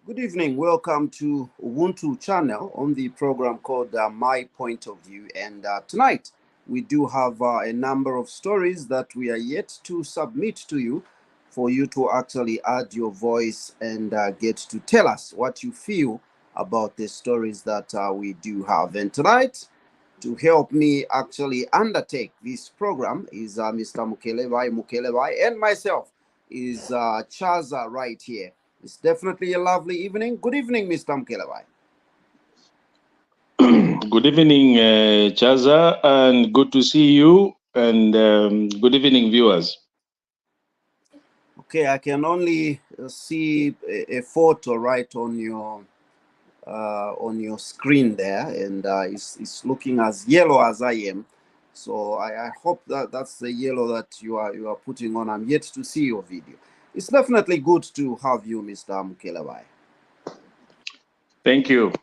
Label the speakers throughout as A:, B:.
A: Good evening. Welcome to Ubuntu channel on the program called My Point of View. And tonight we do have a number of stories that we are yet to submit to you for you to actually add your voice and get to tell us what you feel about the stories that we do have. And tonight, to help me actually undertake this program is Mr. Mukelewai, and myself is Chaza right here. It's definitely a lovely evening. Good evening, Mr. Mukelewai.
B: Good evening, Chaza, and good to see you, and good evening, viewers.
A: Okay, I can only see a photo right on your screen there, and it's looking as yellow as I am. So I hope that that's the yellow that you are putting on. I'm yet to see your video. It's definitely good to have you, Mr. Mukelewai.
B: Thank you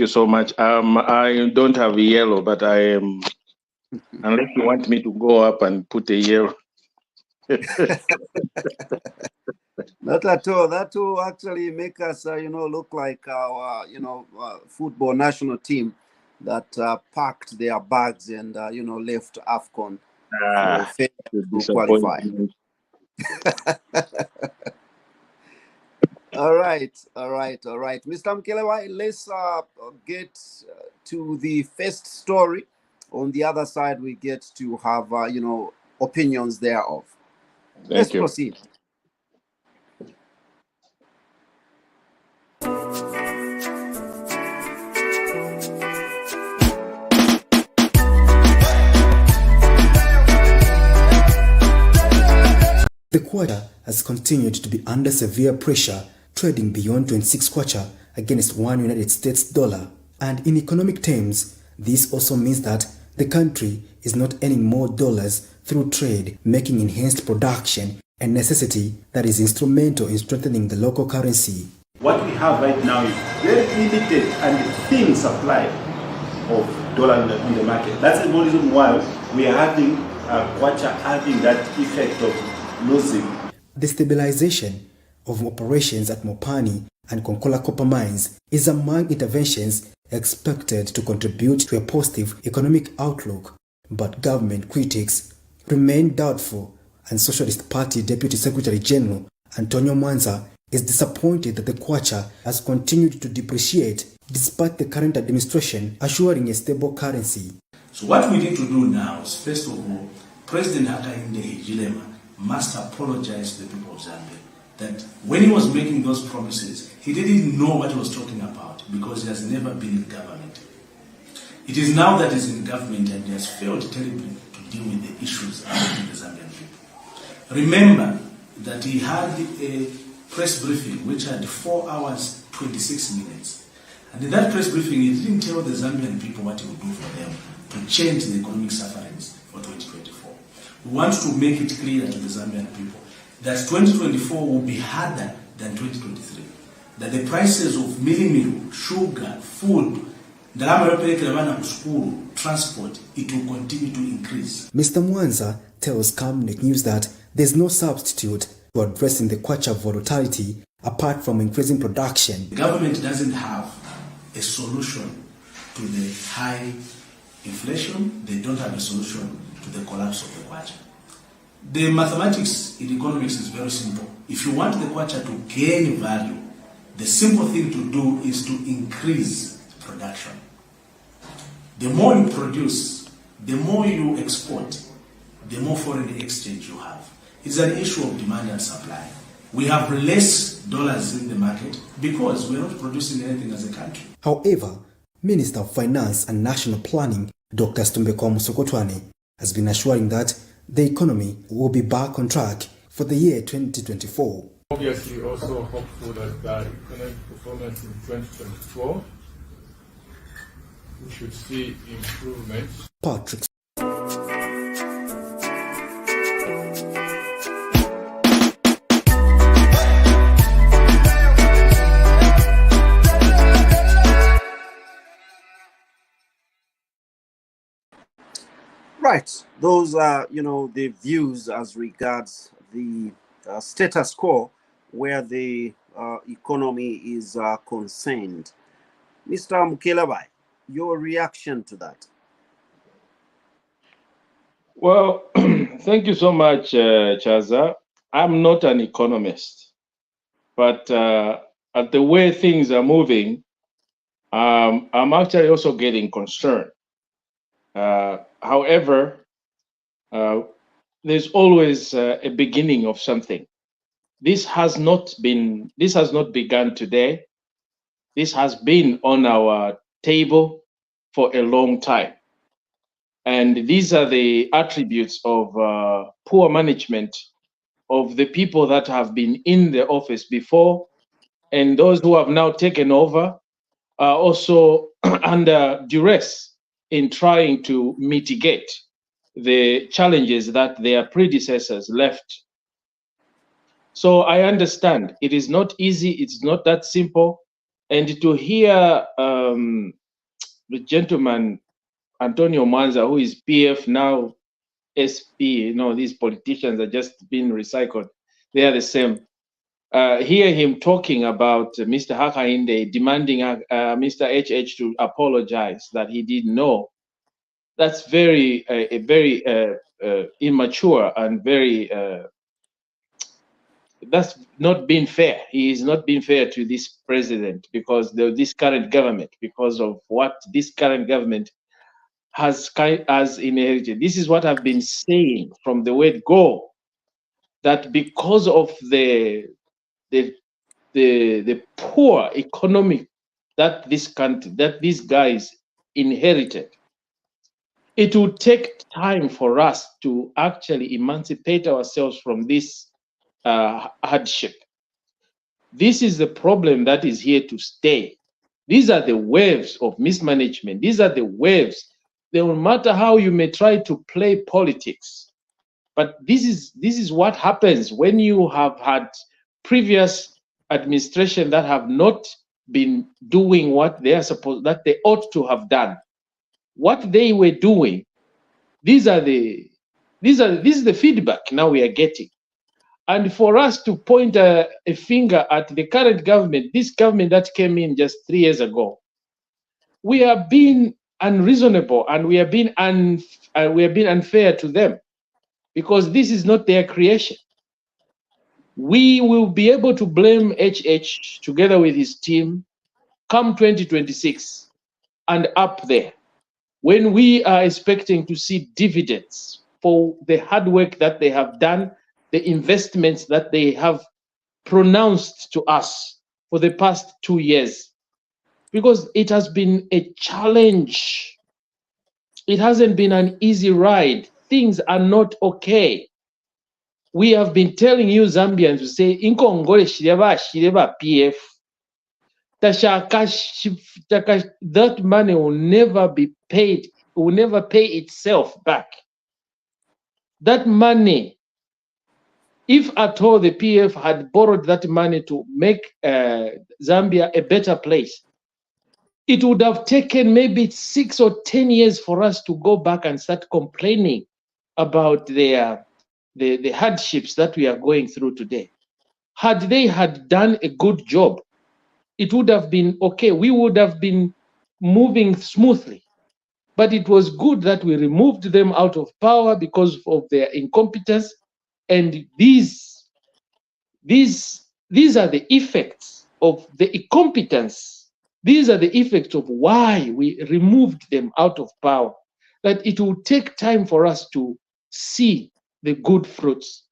B: so much. I don't have a yellow, but I am. Unless you want me to go up and put a yellow.
A: Not at all. That will actually make us, look like our, football national team that packed their bags and, left AFCON for failure to qualify. All right. Mr. Mukelewai, let's get to the first story. On the other side, we get to have, opinions thereof. Let's proceed.
C: The kwacha has continued to be under severe pressure, trading beyond 26 kwacha against one United States dollar. And in economic terms, this also means that the country is not earning more dollars through trade, making enhanced production a necessity that is instrumental in strengthening the local currency.
D: What we have right now is very limited and thin supply of dollar in the market. That's the reason why we are having kwacha having that effect of losing.
C: The stabilization of operations at Mopani and Konkola copper mines is among interventions expected to contribute to a positive economic outlook, but government critics remain doubtful, and Socialist Party Deputy Secretary General Antonio Mwanza is disappointed that the kwacha has continued to depreciate despite the current administration assuring a stable currency.
E: So what we need to do now is, first of all, President Hakainde Hichilema must apologize to the people of Zambia that when he was making those promises, he didn't know what he was talking about because he has never been in government. It is now that he's in government and he has failed terribly to deal with the issues affecting the Zambian people. Remember that he had a press briefing which had 4 hours, 26 minutes. And in that press briefing, he didn't tell the Zambian people what he would do for them to change the economic sufferings for 2024. We want to make it clear to the Zambian people that 2024 will be harder than 2023. That the prices of milling, sugar, food, transport, it will continue to increase.
C: Mr. Mwanza tells Camnet News that there's no substitute for addressing the kwacha volatility apart from increasing production.
E: The government doesn't have a solution to the high inflation. They don't have a solution to the collapse of the kwacha. The mathematics in economics is very simple. If you want the kwacha to gain value, the simple thing to do is to increase production. The more you produce, the more you export, the more foreign exchange you have. It's an issue of demand and supply. We have less dollars in the market because we're not producing anything as a country.
C: However, Minister of Finance and National Planning, Dr. Stumbeko Musokotwane, has been assuring that the economy will be back on track for the year 2024.
F: Obviously, also hopeful that the economic performance in 2024, we should see improvements.
C: Patrick.
A: Right. Those are, the views as regards the status quo, where the economy is concerned. Mr. Mukelabai, your reaction to that?
B: Well, thank you so much, Chaza. I'm not an economist, but at the way things are moving, I'm actually also getting concerned. However, there's always a beginning of something. This has not begun today. This has been on our table for a long time. And these are the attributes of poor management of the people that have been in the office before, and those who have now taken over are also under duress in trying to mitigate the challenges that their predecessors left. So I understand it is not easy, it's not that simple. And to hear the gentleman Antonio Mwanza, who is PF now SP, these politicians are just being recycled. They are the same. Hear him talking about Mr. Hakainde demanding Mr. HH to apologize that he didn't know. That's very immature and very. That's not being fair. He is not being fair to this president because this current government, because of what this current government has inherited. This is what I've been saying from the word go, that because of the poor economy that this country, that these guys inherited, it will take time for us to actually emancipate ourselves from this hardship. This is the problem that is here to stay. These are the waves of mismanagement. These are the waves. No matter how you may try to play politics, but this is what happens when you have had previous administration that have not been doing what they are supposed, that they ought to have done. What they were doing, this is the feedback now we are getting. And for us to point a finger at the current government, this government that came in just 3 years ago, we are being unreasonable and we are being unfair to them, because this is not their creation. We will be able to blame HH together with his team come 2026 and up there, when we are expecting to see dividends for the hard work that they have done, the investments that they have pronounced to us for the past 2 years. Because it has been a challenge. It hasn't been an easy ride. Things are not okay. We have been telling you Zambians to say, Inkongole Shireba PF. That money will never be paid, will never pay itself back. That money, if at all the PF had borrowed that money to make Zambia a better place, it would have taken maybe 6 or 10 years for us to go back and start complaining about the hardships that we are going through today. Had they had done a good job, it would have been okay. We would have been moving smoothly. But it was good that we removed them out of power because of their incompetence. And these are the effects of the incompetence. These are the effects of why we removed them out of power. That it will take time for us to see the good fruits.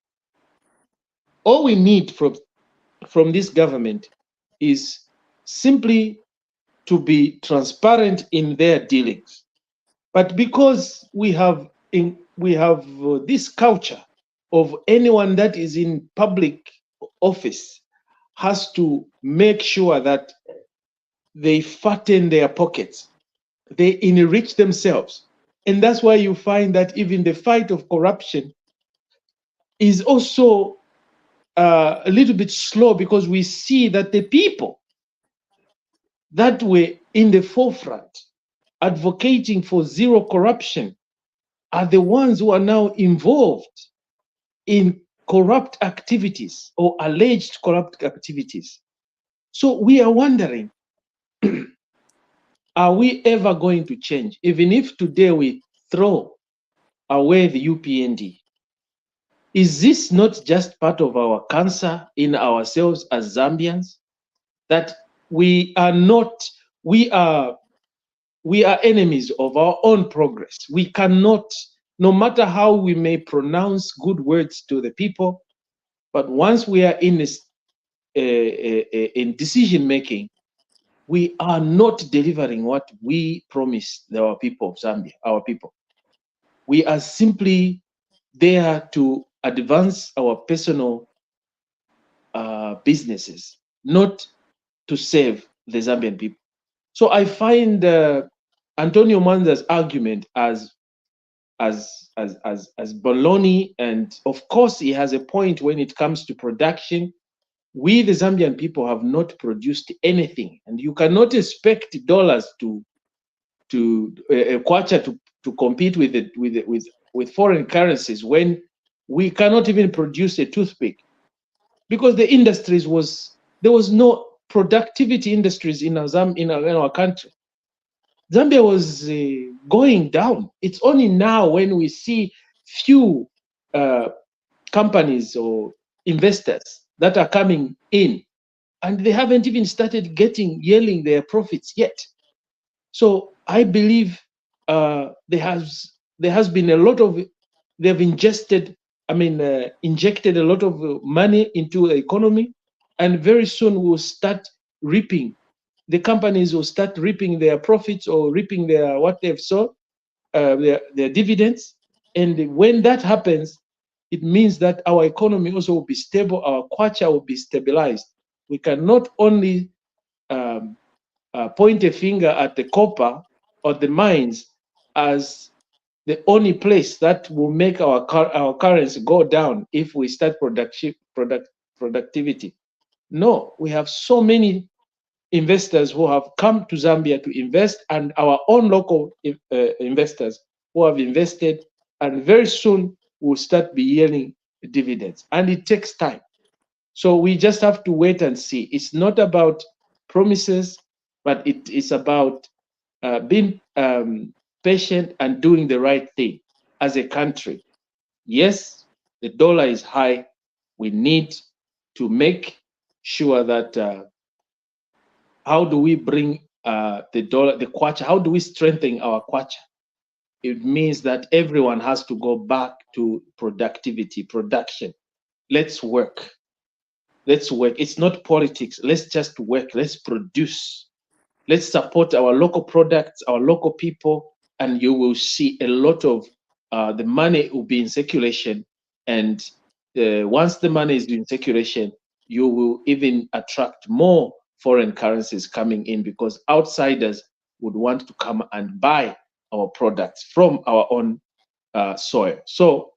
B: All we need from this government is simply to be transparent in their dealings. But because we have this culture of anyone that is in public office has to make sure that they fatten their pockets, they enrich themselves. And that's why you find that even the fight of corruption is also a little bit slow, because we see that the people that were in the forefront advocating for zero corruption are the ones who are now involved in corrupt activities or alleged corrupt activities. So we are wondering, are we ever going to change? Even if today we throw away the UPND, is this not just part of our cancer in ourselves as Zambians? That we are enemies of our own progress. We cannot, no matter how we may pronounce good words to the people, but once we are in this, in decision making, we are not delivering what we promised our people of Zambia, our people. We are simply there to advance our personal businesses, not to save the Zambian people. So I find Antonio Mwanza's argument as baloney, and of course he has a point when it comes to production. We, the Zambian people, have not produced anything, and you cannot expect dollars to kwacha to compete with foreign currencies when we cannot even produce a toothpick, because the industries there was no productivity industries in our country. Zambia was going down. It's only now when we see few companies or investors that are coming in, and they haven't even started yielding their profits yet. So I believe there has been a lot of, they've injected a lot of money into the economy, and very soon we'll start reaping. The companies will start reaping their profits or reaping their what they've sold, their dividends. And when that happens, it means that our economy also will be stable, our kwacha will be stabilized. We cannot only point a finger at the copper or the mines as the only place that will make our currency go down if we start productivity. No, we have so many investors who have come to Zambia to invest, and our own local investors who have invested, and very soon will start be yielding dividends, and it takes time. So we just have to wait and see. It's not about promises, but it is about being patient and doing the right thing as a country. Yes, the dollar is high. We need to make sure that how do we bring the dollar, the kwacha, how do we strengthen our kwacha? It means that everyone has to go back to productivity, production. Let's work. Let's work. It's not politics. Let's just work. Let's produce. Let's support our local products, our local people, and you will see a lot of the money will be in circulation. And once the money is in circulation, you will even attract more foreign currencies coming in, because outsiders would want to come and buy our products from our own soil. So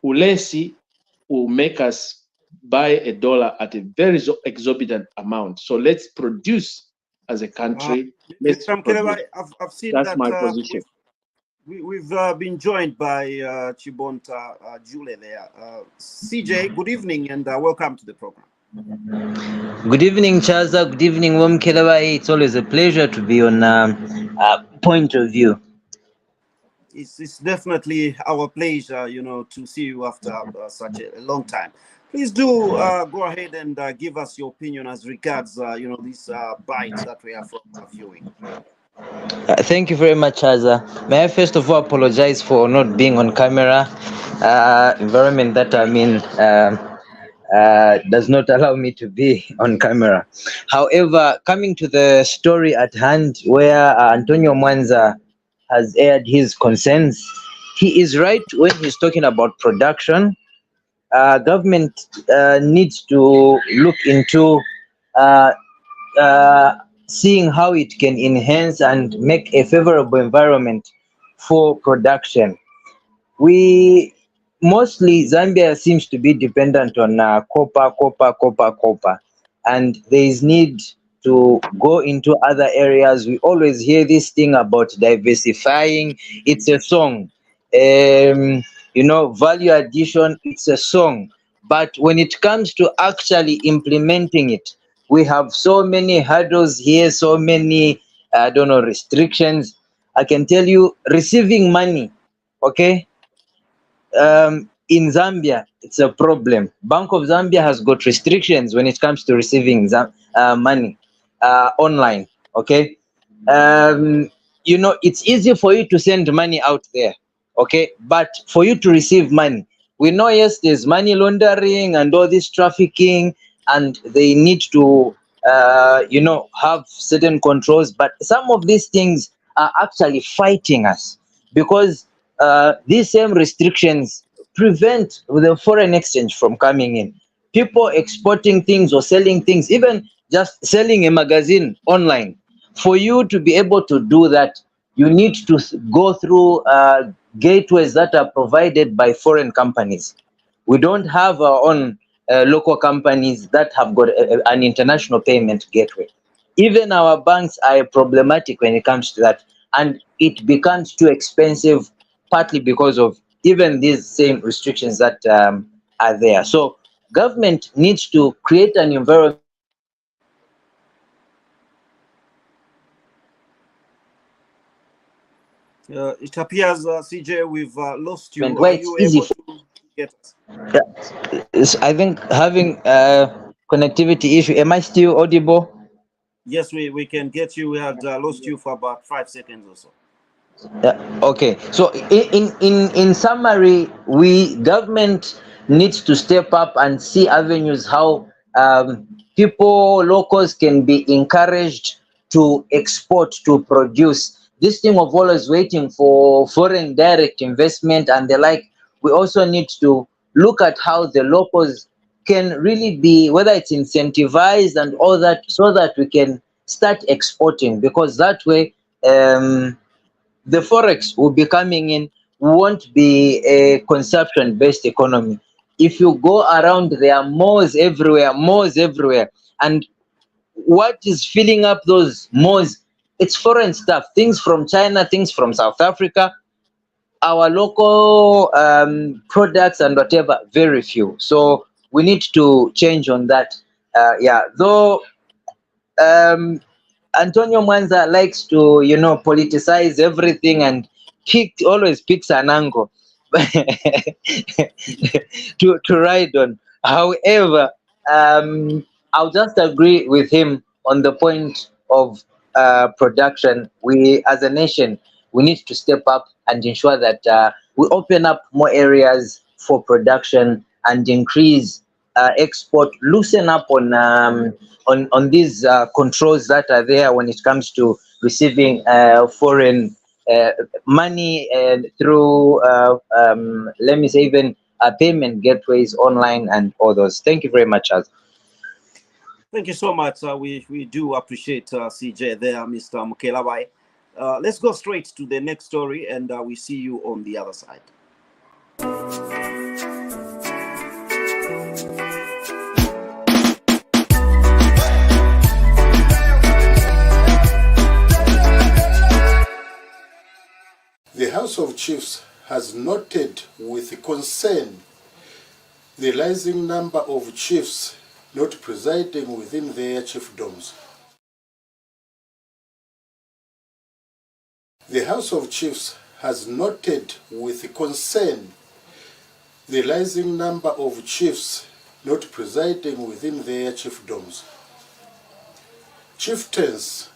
B: Ulesi will make us buy a dollar at a very exorbitant amount. So let's produce as a country.
A: Mr. Mkeleba, I've seen
B: that's
A: that
B: my position.
A: We've been joined by Chibonta Jule there. CJ, good evening and welcome to the program.
G: Good evening, Chaza. Good evening, Mkeleba. It's always a pleasure to be on Point of View.
A: It's definitely our pleasure, to see you after such a long time. Please do go ahead and give us your opinion as regards, these bites that we are viewing.
G: Thank you very much, Chaza. May I first of all apologize for not being on camera. Environment that I'm in does not allow me to be on camera. However, coming to the story at hand, where Antonio Mwanza has aired his concerns, he is right when he's talking about production. Government needs to look into seeing how it can enhance and make a favorable environment for production. Mostly Zambia seems to be dependent on copper, and there is need to go into other areas. We always hear this thing about diversifying. It's a song. Value addition, it's a song. But when it comes to actually implementing it, We have so many hurdles here, so many, I don't know, restrictions. I can tell you, receiving money, okay, in Zambia, it's a problem. Bank of Zambia has got restrictions when it comes to receiving money online. Okay, you know, it's easy for you to send money out there. Okay, but for you to receive money, we know, yes, there's money laundering and all this trafficking, and they need to, you know, have certain controls. But some of these things are actually fighting us because these same restrictions prevent the foreign exchange from coming in. People exporting things or selling things, even just selling a magazine online. For you to be able to do that, you need to go through gateways that are provided by foreign companies. We don't have our own local companies that have got an international payment gateway. Even our banks are problematic when it comes to that, and it becomes too expensive, partly because of even these same restrictions that are there. So government needs to create an environment
A: It appears, CJ, we've lost you.
G: where
A: Are
G: it's
A: you
G: easy
A: able
G: for,
A: to get us?
G: I think having connectivity issue. Am I still audible?
A: Yes, we can get you. We had lost you for about 5 seconds or so.
G: Okay, so in summary, we government needs to step up and see avenues how people, locals can be encouraged to export, to produce. This thing of always waiting for foreign direct investment and the like, we also need to look at how the locals can really be, whether it's incentivized and all that, so that we can start exporting, because that way the forex will be coming in, won't be a consumption based economy. If you go around, there are malls everywhere, and what is filling up those malls? It's foreign stuff, things from China, things from South Africa. Our local products and whatever, very few. So we need to change on that. Yeah, though Antonio Mwanza likes to, you know, politicize everything and always picks an angle to ride on. However, I'll just agree with him on the point of production. We, as a nation, we need to step up and ensure that we open up more areas for production and increase export, loosen up on these controls that are there when it comes to receiving foreign uh, money through, let me say, even payment gateways online and all those. Thank you very much, Az.
A: Thank you so much. We do appreciate CJ there, Mr. Mukelabai. Let's go straight to the next story, and we see you on the other side.
H: The House of Chiefs has noted with concern the rising number of chiefs not presiding within their chiefdoms. The House of Chiefs has noted with concern the rising number of chiefs not presiding within their chiefdoms. Chieftains,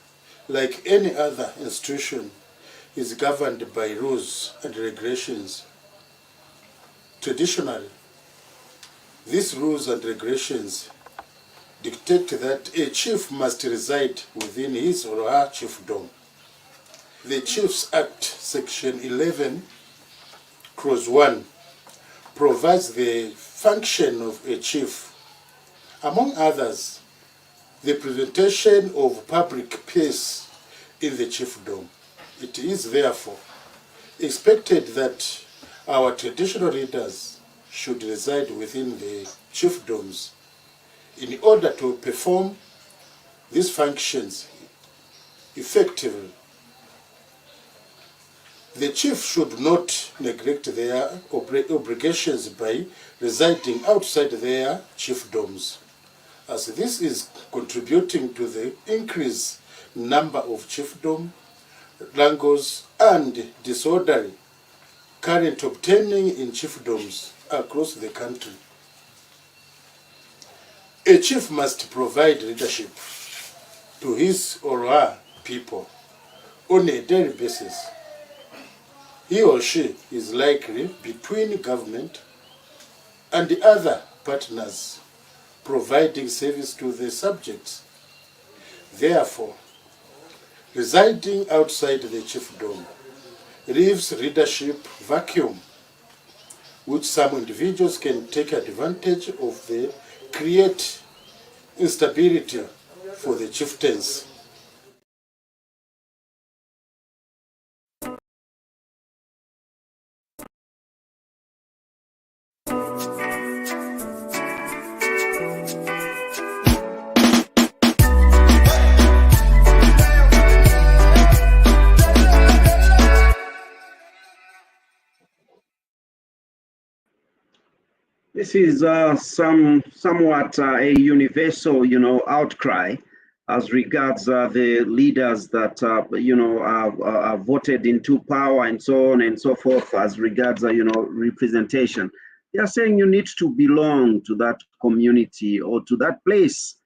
H: like any other institution, is governed by rules and regulations. Traditionally, these rules and regulations dictate that a chief must reside within his or her chiefdom. The Chiefs Act, Section 11, Clause 1, provides the function of a chief. Among others, the presentation of public peace in the chiefdom. It is therefore expected that our traditional leaders should reside within the chiefdoms in order to perform these functions effectively. The chief should not neglect their obligations by residing outside their chiefdoms, as this is contributing to the increased number of chiefdom, wrangles, and disorderly current obtaining in chiefdoms across the country. A chief must provide leadership to his or her people on a daily basis. He or she is likely between government and the other partners providing service to the subjects. Therefore, residing outside the chiefdom leaves leadership vacuum, which some individuals can take advantage of the create instability for the chieftains.
A: This is somewhat a universal, outcry as regards the leaders that are voted into power and so on and so forth. As regards representation, they are saying you need to belong to that community or to that place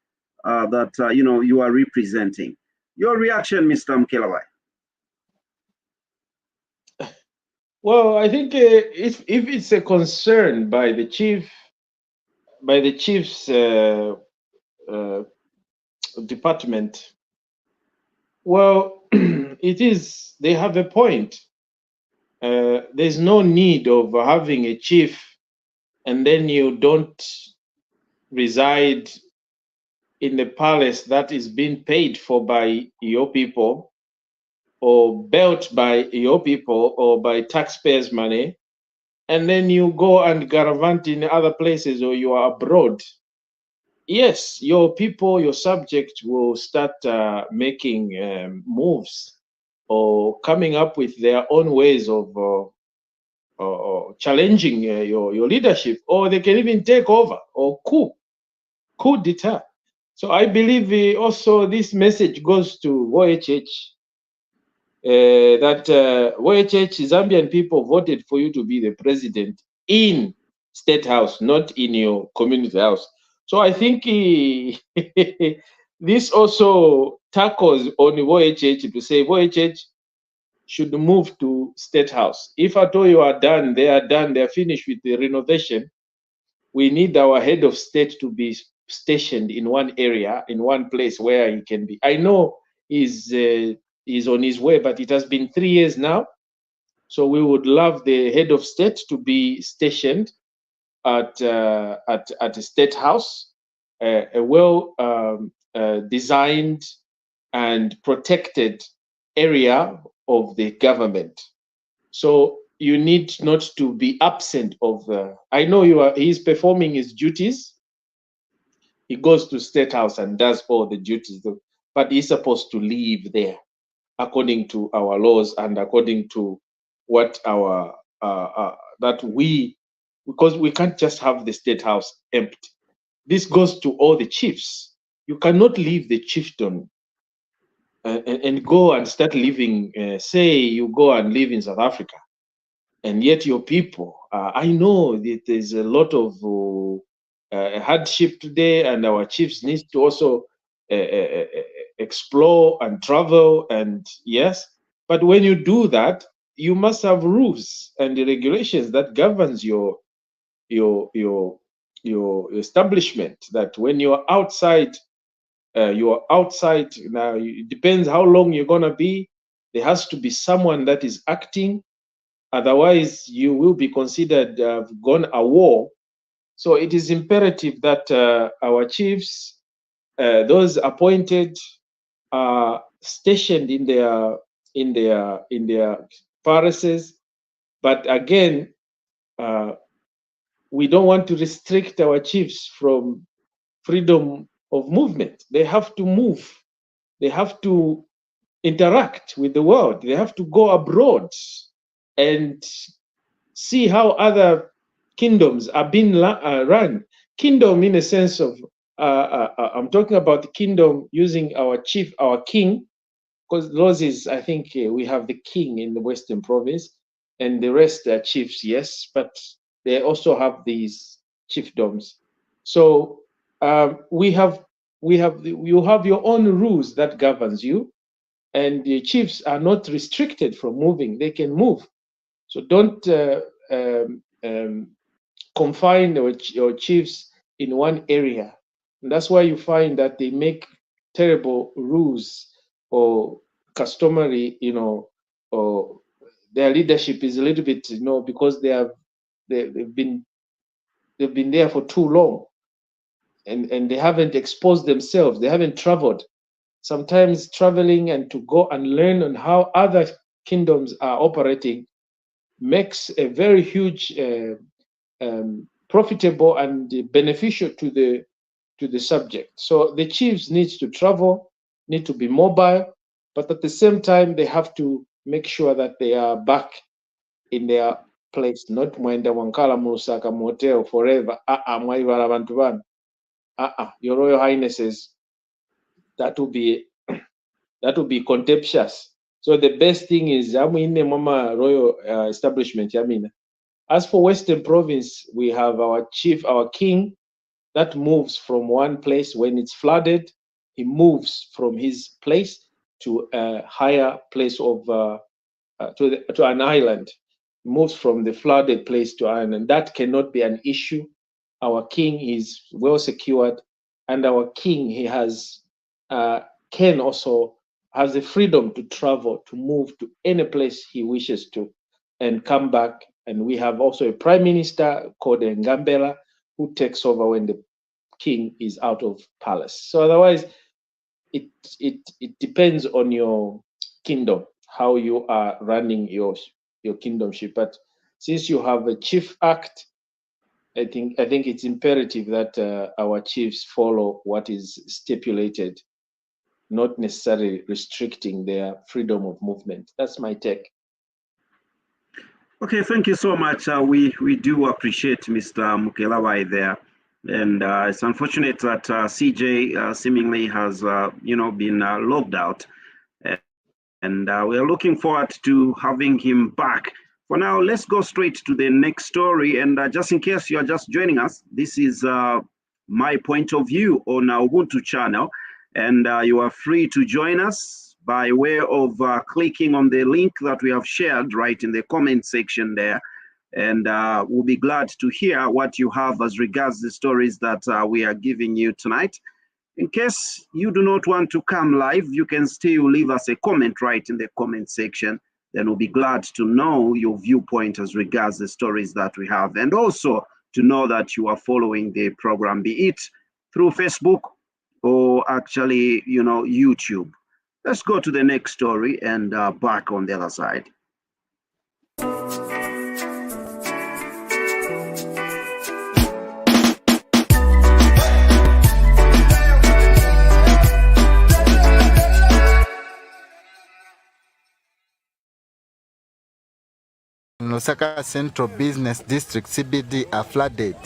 A: that you are representing. Your reaction, Mr. Mkelawai?
B: Well, I think if it's a concern by the chief's department, well, it is. They have a point. There's no need of having a chief, and then you don't reside in the palace that is being paid for by your people, or built by your people, or by taxpayers' money, and then you go and gallivant in other places, or you are abroad. Yes, your people, your subjects will start making moves or coming up with their own ways of challenging your leadership, or they can even take over or coup d'etat. So I believe also this message goes to YHH, that YHH, Zambian people voted for you to be the president in State House, not in your community house. So I think this also tackles on YHH to say YHH should move to State House. If at all you are done, they are done, they are finished with the renovation, we need our head of state to be stationed in one area, in one place where he can be. I know he's on his way, but it has been 3 years now. So we would love the head of state to be stationed at a State House, a well designed and protected area of the government. So you need not to be absent of the. I know he's performing his duties. He goes to State House and does all the duties, but he's supposed to leave there according to our laws and according to what our because we can't just have the State House empty. This goes to all the chiefs. You cannot leave the chiefdom and go and start living, say you go and live in South Africa, and yet your people, I know that there's a lot of hardship today, and our chiefs need to also explore and travel, and yes, but when you do that, you must have rules and the regulations that governs your establishment, that when you're outside, now it depends how long you're going to be. There has to be someone that is acting, otherwise you will be considered gone a war. So it is imperative that our chiefs, those appointed, are stationed in their parishes. But again, we don't want to restrict our chiefs from freedom of movement. They have to move. They have to interact with the world. They have to go abroad and see how other kingdoms are being run. Kingdom in a sense of I'm talking about the kingdom using our chief, our king, because those is, I think we have the king in the Western Province, and the rest are chiefs, yes, but they also have these chiefdoms. So you have your own rules that governs you, and the chiefs are not restricted from moving; they can move. So don't confine your chiefs in one area. And that's why you find that they make terrible rules or customary, or their leadership is a little bit, because they've been there for too long, and they haven't exposed themselves, they haven't traveled. Sometimes traveling and to go and learn on how other kingdoms are operating makes a very huge profitable and beneficial to the subject. So the chiefs need to travel, need to be mobile, but at the same time they have to make sure that they are back in their place, not mwenda wankala musaka motel forever. Mwaivala bantu bana. Your Royal Highnesses, that will be contemptuous. So the best thing is in mama royal establishment. As for Western Province, we have our chief, our king, that moves from one place when it's flooded. He moves from his place to a higher place of to an island. He moves from the flooded place to an island. That cannot be an issue. Our king is well secured, and our king can also has the freedom to travel, to move to any place he wishes to, and come back. And we have also a prime minister called Ngambela who takes over when the king is out of palace. So otherwise, it depends on your kingdom, how you are running your kingdomship. But since you have a chief act, I think it's imperative that our chiefs follow what is stipulated, not necessarily restricting their freedom of movement. That's my take.
A: Okay, thank you so much. We do appreciate Mr. Mukelawai there. And it's unfortunate that CJ seemingly has, been locked out. And we are looking forward to having him back. For now, let's go straight to the next story. And just in case you are just joining us, this is My Point of View on our Ubuntu channel. And you are free to join us by way of clicking on the link that we have shared right in the comment section there. And we'll be glad to hear what you have as regards the stories that we are giving you tonight. In case you do not want to come live, you can still leave us a comment right in the comment section. Then we'll be glad to know your viewpoint as regards the stories that we have, and also to know that you are following the program, be it through Facebook or actually, YouTube. Let's go to the next story and back on the other side.
I: Lusaka Central Business District CBD are flooded.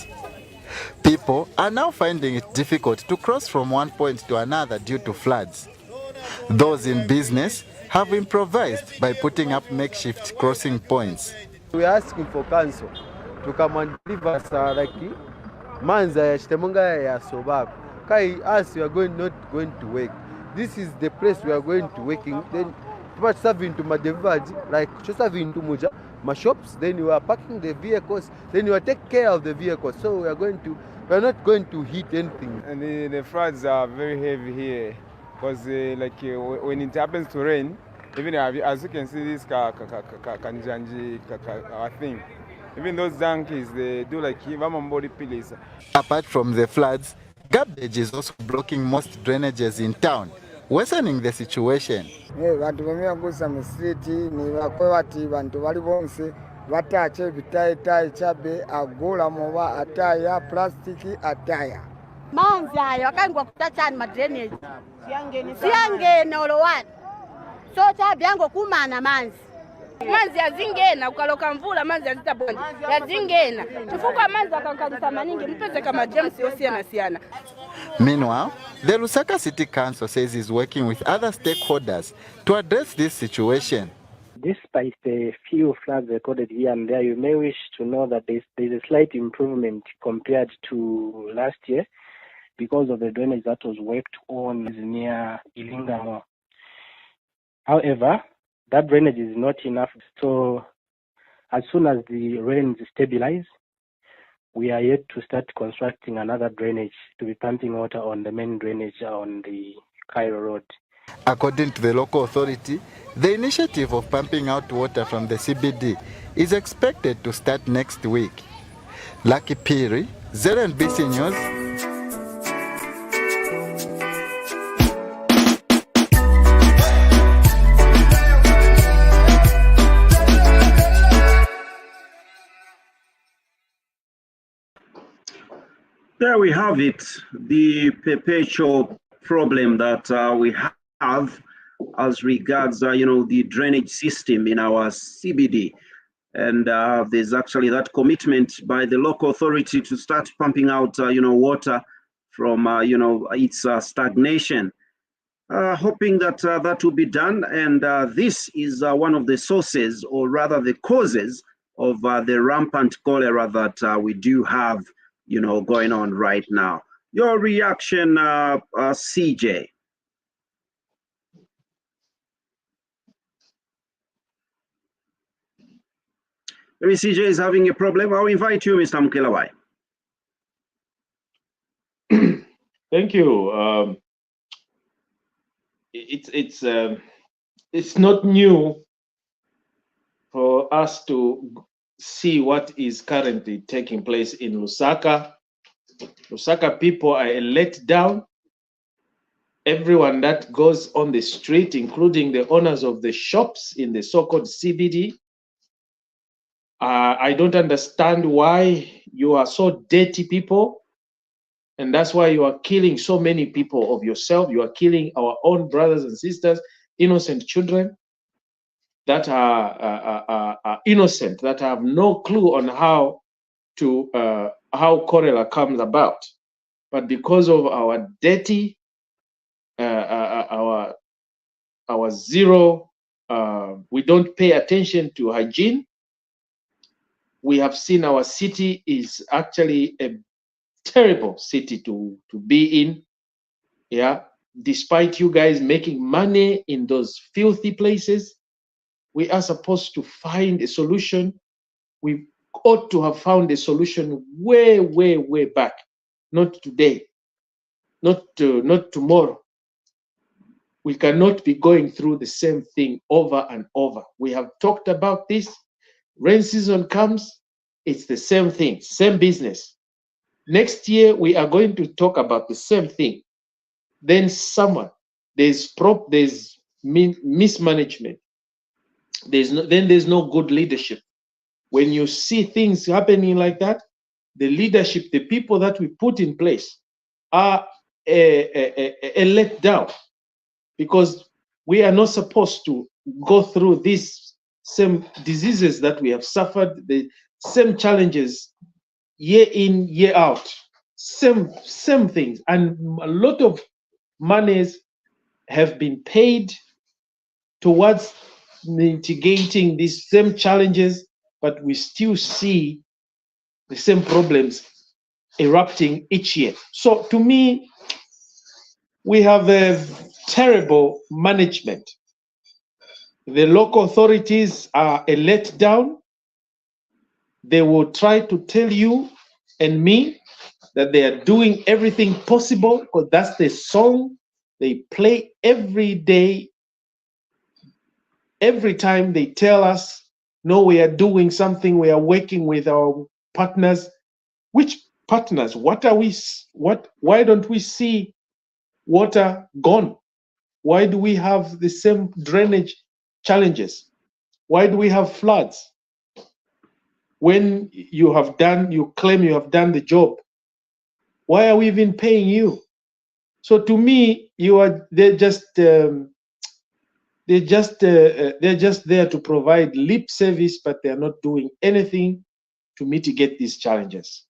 I: People are now finding it difficult to cross from one point to another due to floods. Those in business have improvised by putting up makeshift crossing points.
J: We are asking for council to come and leave us manza ya chitemunga ya sobako. Kai us we are not going to work. This is the place we are going to working. Then but serving to Madevaji, like just serving to Muja, my shops, then you are parking the vehicles, then you are take care of the vehicles. So we are not going to hit anything.
K: And the floods are very heavy here, because when it happens to rain, even as you can see this kanjanji thing, even those donkeys, they do like body pillars.
I: Apart from the floods, garbage is also blocking most drainages in town, worsening the situation.
L: Bantu bamyagusa mu street ni bakwebati bantu bali bonse batache bitaita chabe agula moba ataya plastiki ataya
M: manzi ayo akangwa kutachani ma drainage siyangene olowani so chabyango kumana manzi manzi yazingena ukaloka mvula manzi yazitabonde yazingena chifukwa manzi akankalisa maningi mpeze kama James yosiyana siyana.
I: Meanwhile, the Lusaka City Council says it's working with other stakeholders to address this situation.
N: Despite the few floods recorded here and there, you may wish to know that there's a slight improvement compared to last year because of the drainage that was worked on near Ilingamo. However, that drainage is not enough. So as soon as the rains stabilize, we are yet to start constructing another drainage to be pumping water on the main drainage on the Cairo Road.
I: According to the local authority, the initiative of pumping out water from the CBD is expected to start next week. Lucky Piri, ZNBC News.
O: There we have it, the perpetual problem that we have as regards, the drainage system in our CBD. And there's actually that commitment by the local authority to start pumping out, water from, its stagnation. Hoping that that will be done. And this is one of the sources, or rather the causes of the rampant cholera that we do have, going on right now. Your reaction, CJ? Maybe CJ is having a problem. I'll invite you, Mr. Mkelawai.
B: Thank you. It's not new for us to see what is currently taking place in Lusaka. Lusaka people are let down. Everyone that goes on the street, including the owners of the shops in the so-called CBD, I don't understand why you are so dirty people, and that's why you are killing so many people of yourself. You are killing our own brothers and sisters, innocent children that are innocent, that have no clue on how cholera comes about. But because of our dirty, our zero, we don't pay attention to hygiene. We have seen our city is actually a terrible city to be in. Yeah, despite you guys making money in those filthy places, we are supposed to find a solution. We ought to have found a solution way, way, way back. Not today, not tomorrow. We cannot be going through the same thing over and over. We have talked about this. Rain season comes, it's the same thing, same business. Next year, we are going to talk about the same thing. Then there's mismanagement. There's no good leadership. When you see things happening like that, the leadership, the people that we put in place are let down, because we are not supposed to go through these same diseases that we have suffered, the same challenges year in, year out, same things. And a lot of monies have been paid towards mitigating these same challenges, but we still see the same problems erupting each year. So to me, we have a terrible management. The local authorities are a letdown. They will try to tell you and me that they are doing everything possible, because that's the song they play every day. Every time they tell us, no, we are doing something, we are working with our partners. Which partners? What are we? Why don't we see water gone? Why do we have the same drainage challenges? Why do we have floods? When you claim you have done the job, why are we even paying you? So to me, they're just they're just there to provide lip service, but they are not doing anything to mitigate these challenges.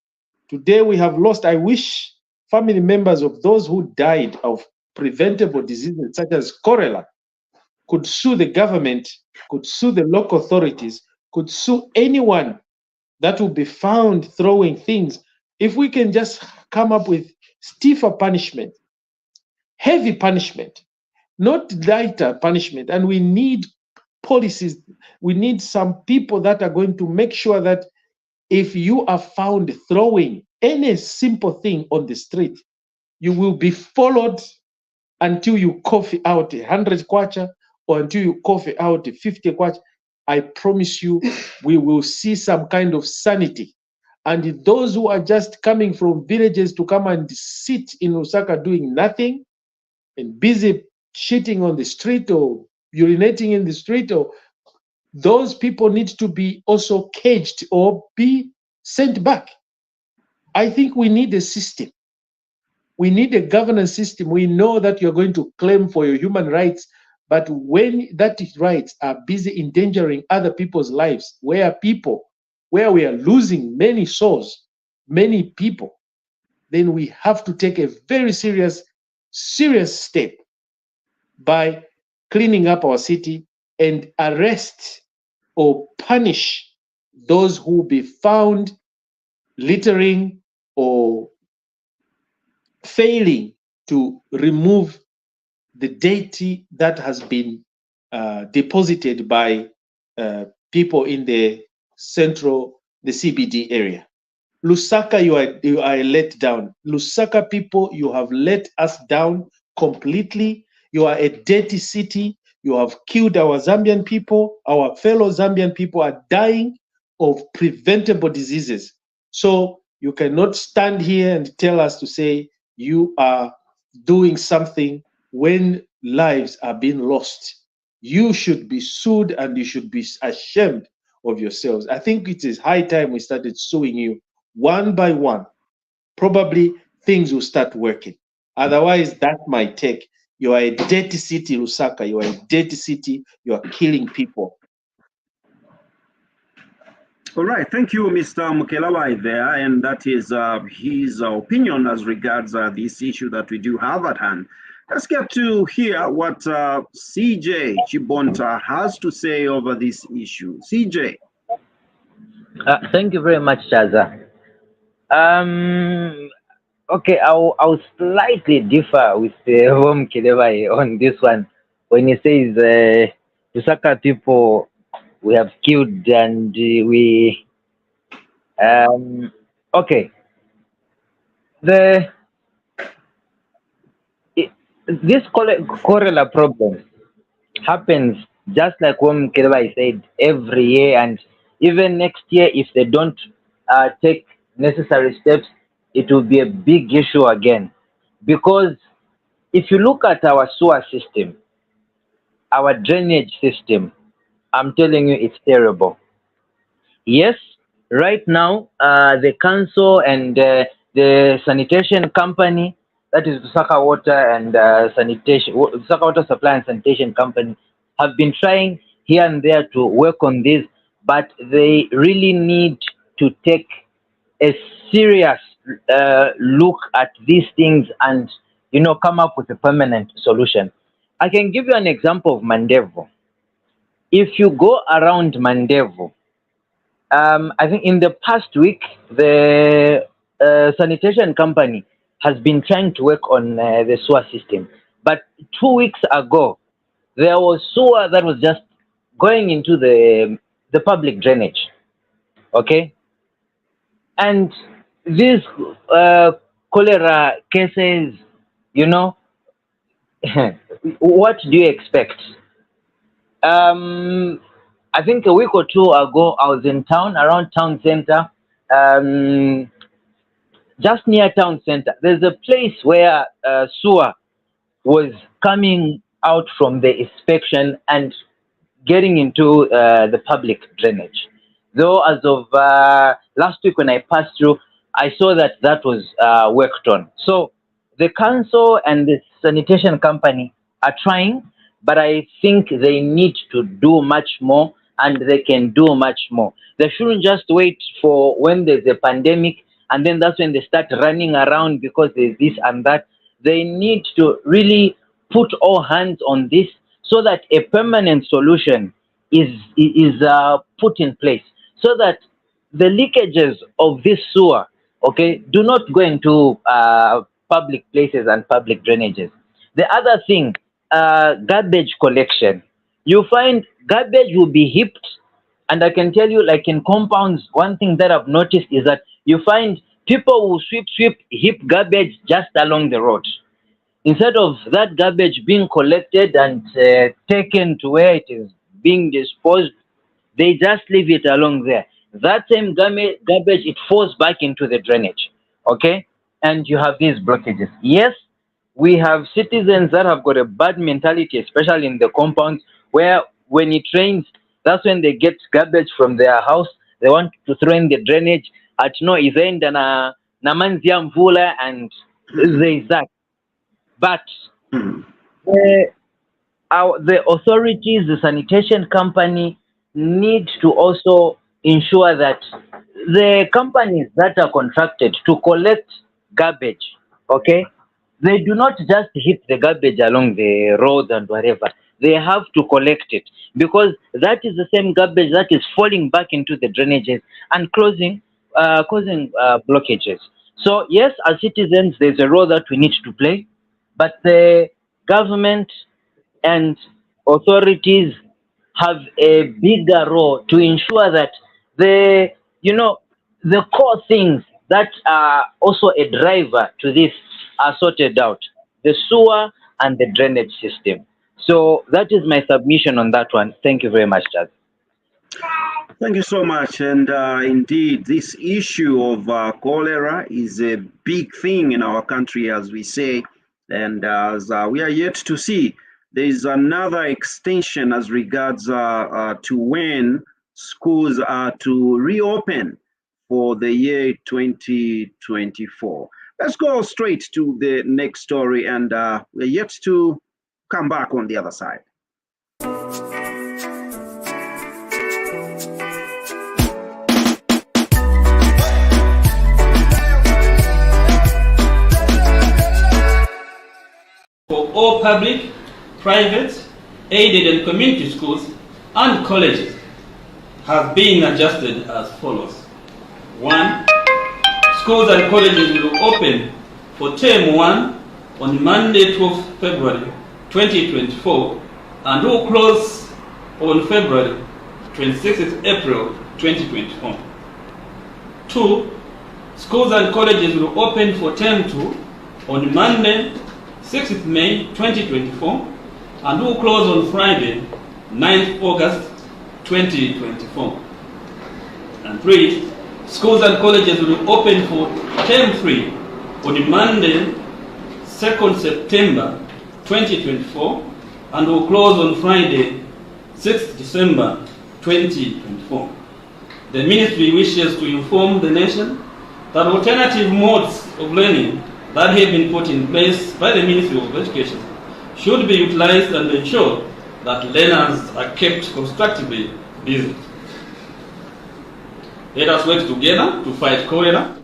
B: Today we have lost. I wish family members of those who died of preventable diseases such as cholera could sue the government, could sue the local authorities, could sue anyone that will be found throwing things. If we can just come up with stiffer punishment, heavy punishment, not lighter punishment. And we need policies. We need some people that are going to make sure that if you are found throwing any simple thing on the street, you will be followed until you cough out 100 kwacha or until you cough out 50 kwacha. I promise you, we will see some kind of sanity. And those who are just coming from villages to come and sit in Lusaka doing nothing and busy shitting on the street or urinating in the street, or those people need to be also caged or be sent back. I think we need a system. We need a governance system. We know that you're going to claim for your human rights, but when that rights are busy endangering other people's lives, where we are losing many souls, many people, then we have to take a very serious step by cleaning up our city and arrest or punish those who will be found littering or failing to remove the deity that has been deposited by people in the CBD area. Lusaka, you are let down. Lusaka people, you have let us down completely. You are a dirty city. You have killed our Zambian people. Our fellow Zambian people are dying of preventable diseases. So you cannot stand here and tell us to say you are doing something when lives are being lost. You should be sued and you should be ashamed of yourselves. I think it is high time we started suing you one by one. Probably things will start working. Otherwise, that might take. You are a dirty city, Lusaka. You are a dirty city. You are killing people.
O: All right, thank you, Mr. Mukelawai there, and that is his opinion as regards this issue that we do have at hand. Let's get to hear what CJ Chibonta has to say over this issue. CJ.
G: Thank you very much, Chaza. Okay, I'll slightly differ with Rom Kilewai on this one. When he says Lusaka people we have killed and we okay. This cholera problem happens just like Rom Kilewai said every year, and even next year if they don't take necessary steps, it will be a big issue again. Because if you look at our sewer system, our drainage system, I'm telling you, it's terrible. Yes, right now, the council and the sanitation company, that is Lusaka Water and Lusaka Water Supply and Sanitation Company, have been trying here and there to work on this, but they really need to take a serious look at these things and, you know, come up with a permanent solution. I can give you an example of Mandevo. If you go around Mandevo, I think in the past week, the sanitation company has been trying to work on the sewer system. But 2 weeks ago, there was sewer that was just going into the public drainage. Okay? And these cholera cases, you know, what do you expect? I think a week or two ago, I was in town, around town center, just near town center. There's a place where sewer was coming out from the inspection and getting into the public drainage. Though as of last week when I passed through, I saw that was worked on. So the council and the sanitation company are trying but I think they need to do much more, and they can do much more. They shouldn't just wait for when there's a pandemic and then that's when they start running around because there's this and that. They need to really put all hands on this so that a permanent solution is put in place, so that the leakages of this sewer, okay, do not go into public places and public drainages. The other thing, garbage collection. You find garbage will be heaped, and I can tell you, like in compounds, one thing that I've noticed is that you find people will heap garbage just along the road. Instead of that garbage being collected and taken to where it is being disposed, they just leave it along there. That same garbage, it falls back into the drainage, okay? And you have these blockages. Yes, we have citizens that have got a bad mentality, especially in the compounds, where when it rains, that's when they get garbage from their house. They want to throw in the drainage. At no event na manzia mvula, and there is that. But the authorities, the sanitation company, need to also ensure that the companies that are contracted to collect garbage, okay, they do not just heap the garbage along the roads and whatever. They have to collect it, because that is the same garbage that is falling back into the drainages and causing blockages. So yes, as citizens, there's a role that we need to play, but the government and authorities have a bigger role to ensure that the core things that are also a driver to this are sorted out: the sewer and the drainage system. So that is my submission on that one. Thank you very much, Chad.
O: Thank you so much. And indeed, this issue of cholera is a big thing in our country, as we say. And as we are yet to see, there is another extension as regards to when schools are to reopen for the year 2024. Let's go straight to the next story, and we're yet to come back on the other side.
P: For all public, private, aided and community schools and colleges have been adjusted as follows. 1. Schools and colleges will open for term 1 on Monday, 12th February 2024, and will close on February 26th April 2024. 2. Schools and colleges will open for term 2 on Monday, 6th May 2024, and will close on Friday, 9th August 2024. And 3. Schools and colleges will open for term 3 on Monday, 2nd September 2024, and will close on Friday, 6th December 2024. The Ministry wishes to inform the nation that alternative modes of learning that have been put in place by the Ministry of Education should be utilized and ensure that learners are kept constructively busy. Let us work together to fight cholera.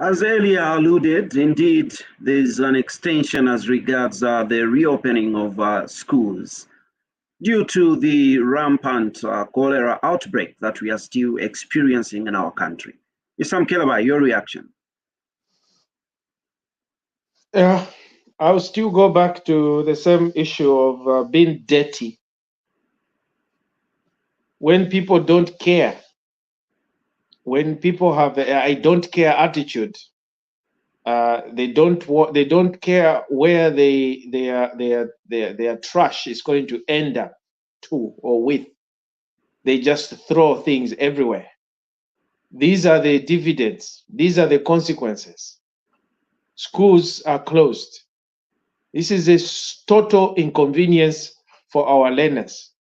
O: As earlier alluded, indeed, there's an extension as regards the reopening of schools due to the rampant cholera outbreak that we are still experiencing in our country. Isam Kelaba, your reaction?
B: Yeah, I'll still go back to the same issue of being dirty. When people don't care, when people have a I don't care attitude, they don't care where their trash is going to end up to or with. They just throw things everywhere. These are the dividends. These are the consequences. schools are closed. This is a total inconvenience for our learners.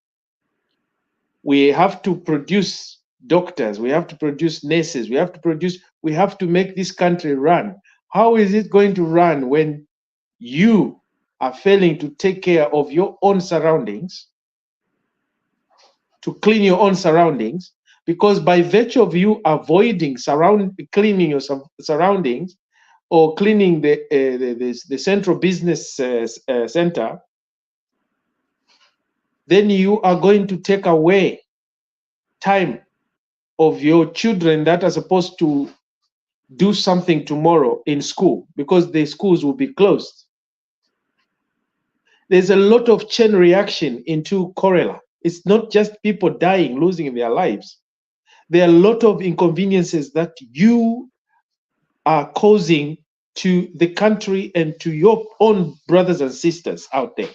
B: We have to produce doctors, we have to produce nurses, we have to make this country run. How is it going to run when you are failing to take care of your own surroundings, to clean your own surroundings? Because by virtue of you avoiding cleaning your surroundings or cleaning the central business center, then you are going to take away time of your children that are supposed to do something tomorrow in school, because the schools will be closed. There's a lot of chain reaction into cholera. It's not just people dying, losing their lives. There are a lot of inconveniences that you are causing to the country and to your own brothers and sisters out there.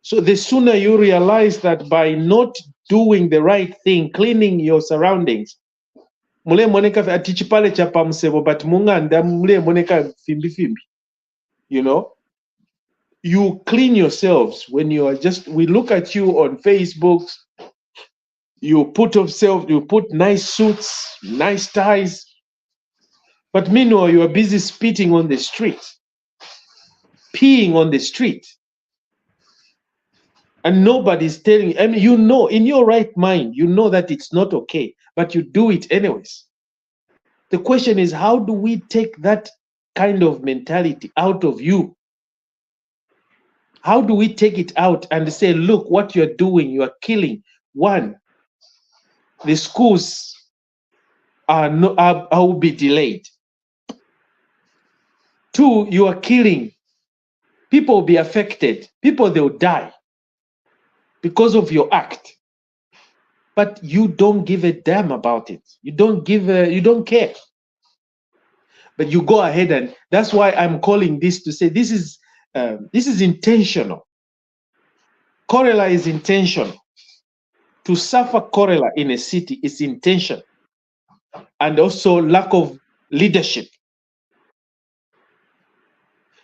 B: So the sooner you realize that by not doing the right thing, cleaning your surroundings, mule moneka atichipale chapa msebo but munganda mule moneka fimbi fimbi, you know, you clean yourselves. When you are we look at you on Facebook, you put nice suits, nice ties, but meanwhile you are busy spitting on the street, peeing on the street, and nobody's telling. I mean, you know, in your right mind, you know that it's not okay, but you do it anyways. The question is, how do we take that kind of mentality out of you? How do we take it out and say, look, what you're doing, you are killing. One, the schools will be delayed. Two, you are killing. People will be affected. People, they'll die because of your act. But you don't give a damn about it. You don't care. But you go ahead, and that's why I'm calling this to say this is intentional. Cholera is intentional. To suffer cholera in a city is intentional, and also lack of leadership.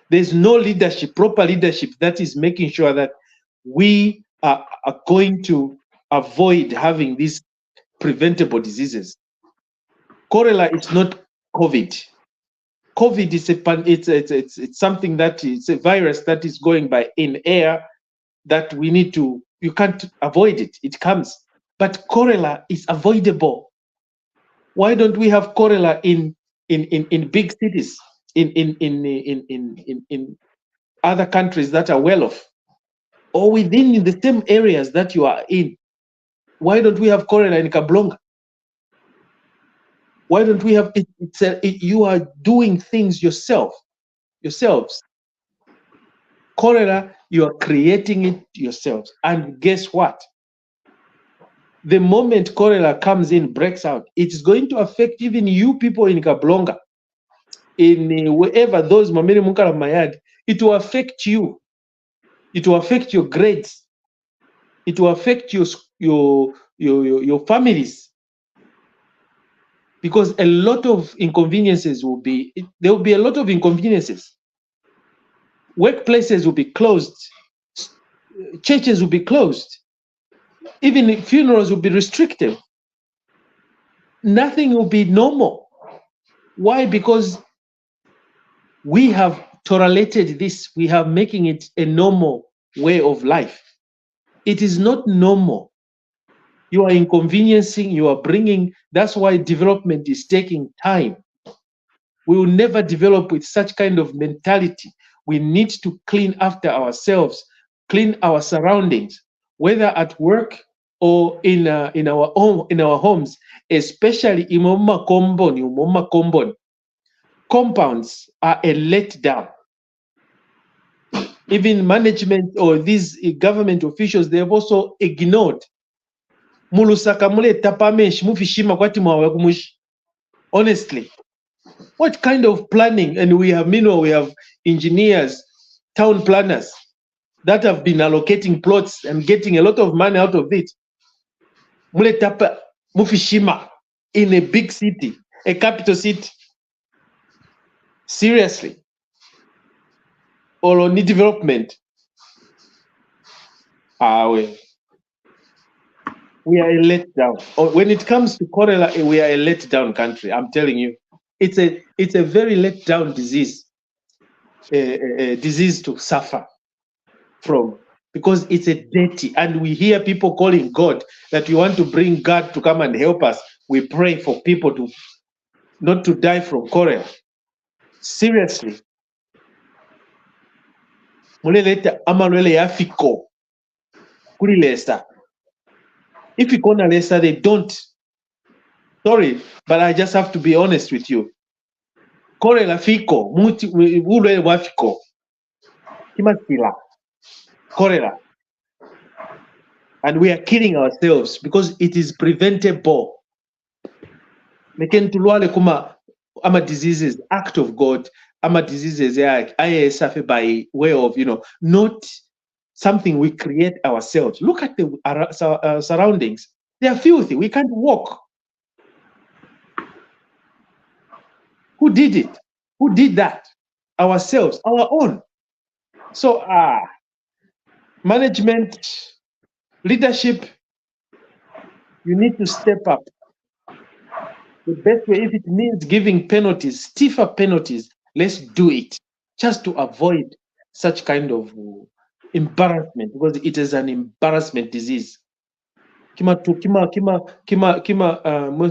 B: There's no leadership, proper leadership, that is making sure that we are going to avoid having these preventable diseases. Cholera is not COVID. COVID is it's something that it's a virus that is going by in air that you can't avoid it. It comes. But cholera is avoidable. Why don't we have cholera in big cities, in other countries that are well off, or within the same areas that you are in? Why don't we have cholera in Kablonga? Why don't we have it? You are doing things yourselves. Cholera, you are creating it yourselves. And guess what? The moment cholera comes in, breaks out, it's going to affect even you people in Kablonga, in wherever those Mamiri Munkara Mayad. It will affect you. It will affect your grades. It will affect your families. Because a lot of inconveniences there will be a lot of inconveniences. Workplaces will be closed. Churches will be closed. Even funerals will be restricted. Nothing will be normal. Why? Because we have tolerated this. We are making it a normal way of life. It is not normal. You are inconveniencing, you are bringing, that's why development is taking time. We will never develop with such kind of mentality. We need to clean after ourselves, clean our surroundings, whether at work or in our homes, especially in Umoma Kombon. Compounds are a letdown. Even management or these government officials, they have also ignored. Honestly, what kind of planning? And we have engineers, town planners that have been allocating plots and getting a lot of money out of it. In a big city, a capital city. Seriously. Or only development. We are a letdown. When it comes to cholera, we are a letdown country. I'm telling you, it's a very letdown disease, a disease to suffer from, because it's a dirty. And we hear people calling God that we want to bring God to come and help us. We pray for people to not to die from cholera. Seriously, muleleta amalwele yafiko kuri lesa. If you call Lesa, they don't. Sorry, but I just have to be honest with you. Cholera fiko, ulwele wafiko. Kimasila. Cholera. And we are killing ourselves because it is preventable. Meken tulwale kuma ama diseases, act of God, ama diseases I suffer by way of, not something we create ourselves. Look at the surroundings. They are filthy. We can't walk. Who did it? Who did that? Ourselves, our own. So, management, leadership, you need to step up. The best way, if it means giving penalties, stiffer penalties, let's do it, just to avoid such kind of embarrassment, because it is an embarrassment disease.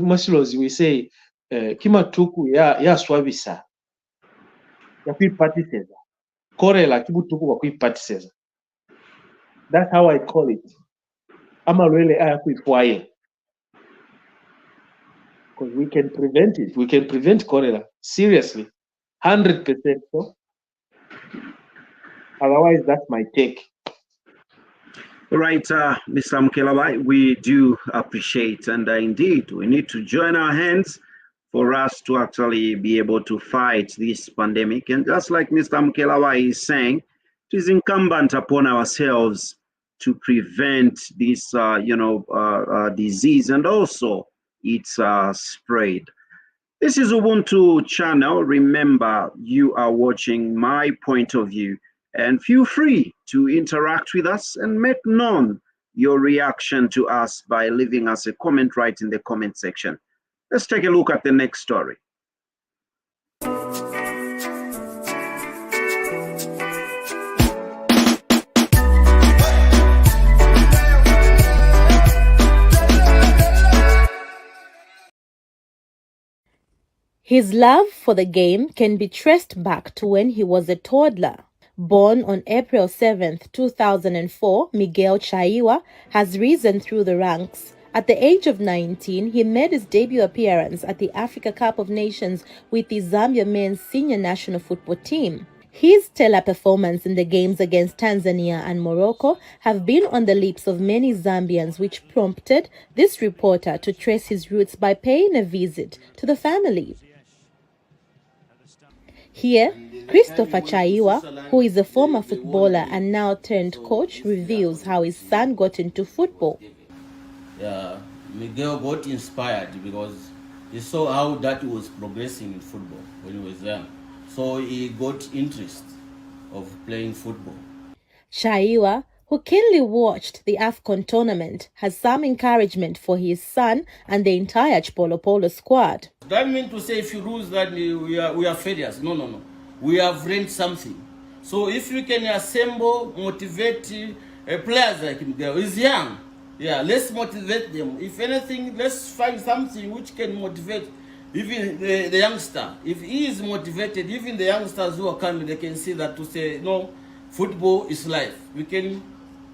B: Muslims, we say, kima tuku ya swabisa, ya kuipatiseza. Korela kibutuku wa kuipatiseza. That's how I call it. Amalwele aya kuifuaye. Because we can prevent it. We can prevent cholera. Seriously. 100% so. Otherwise, that's my take.
O: All right, Mr. Mukelabai, we do appreciate, and indeed, we need to join our hands for us to actually be able to fight this pandemic. And just like Mr. Mukelabai is saying, it is incumbent upon ourselves to prevent this, disease and also its spread. This is Ubuntu channel. Remember, you are watching My Point of View, and feel free to interact with us and make known your reaction to us by leaving us a comment right in the comment section. Let's take a look at the next story.
Q: His love for the game can be traced back to when he was a toddler. Born on April 7, 2004, Miguel Chaiwa has risen through the ranks. At the age of 19, he made his debut appearance at the Africa Cup of Nations with the Zambia men's senior national football team. His stellar performance in the games against Tanzania and Morocco have been on the lips of many Zambians, which prompted this reporter to trace his roots by paying a visit to the family. Here, Christopher Chaiwa, who is a former footballer and now turned coach, reveals how his son got into football.
R: Yeah, Miguel got inspired because he saw how that was progressing in football when he was young. So he got interest of playing football.
Q: Chaiwa, who keenly watched the AFCON tournament, has some encouragement for his son and the entire Chipolo Polo squad.
R: That means to say if you lose that we are failures. No. We have learned something. So if we can assemble, motivate players like Miguel, he's young. Yeah, let's motivate them. If anything, let's find something which can motivate even the youngster. If he is motivated, even the youngsters who are coming, they can see that to say, no, football is life. We can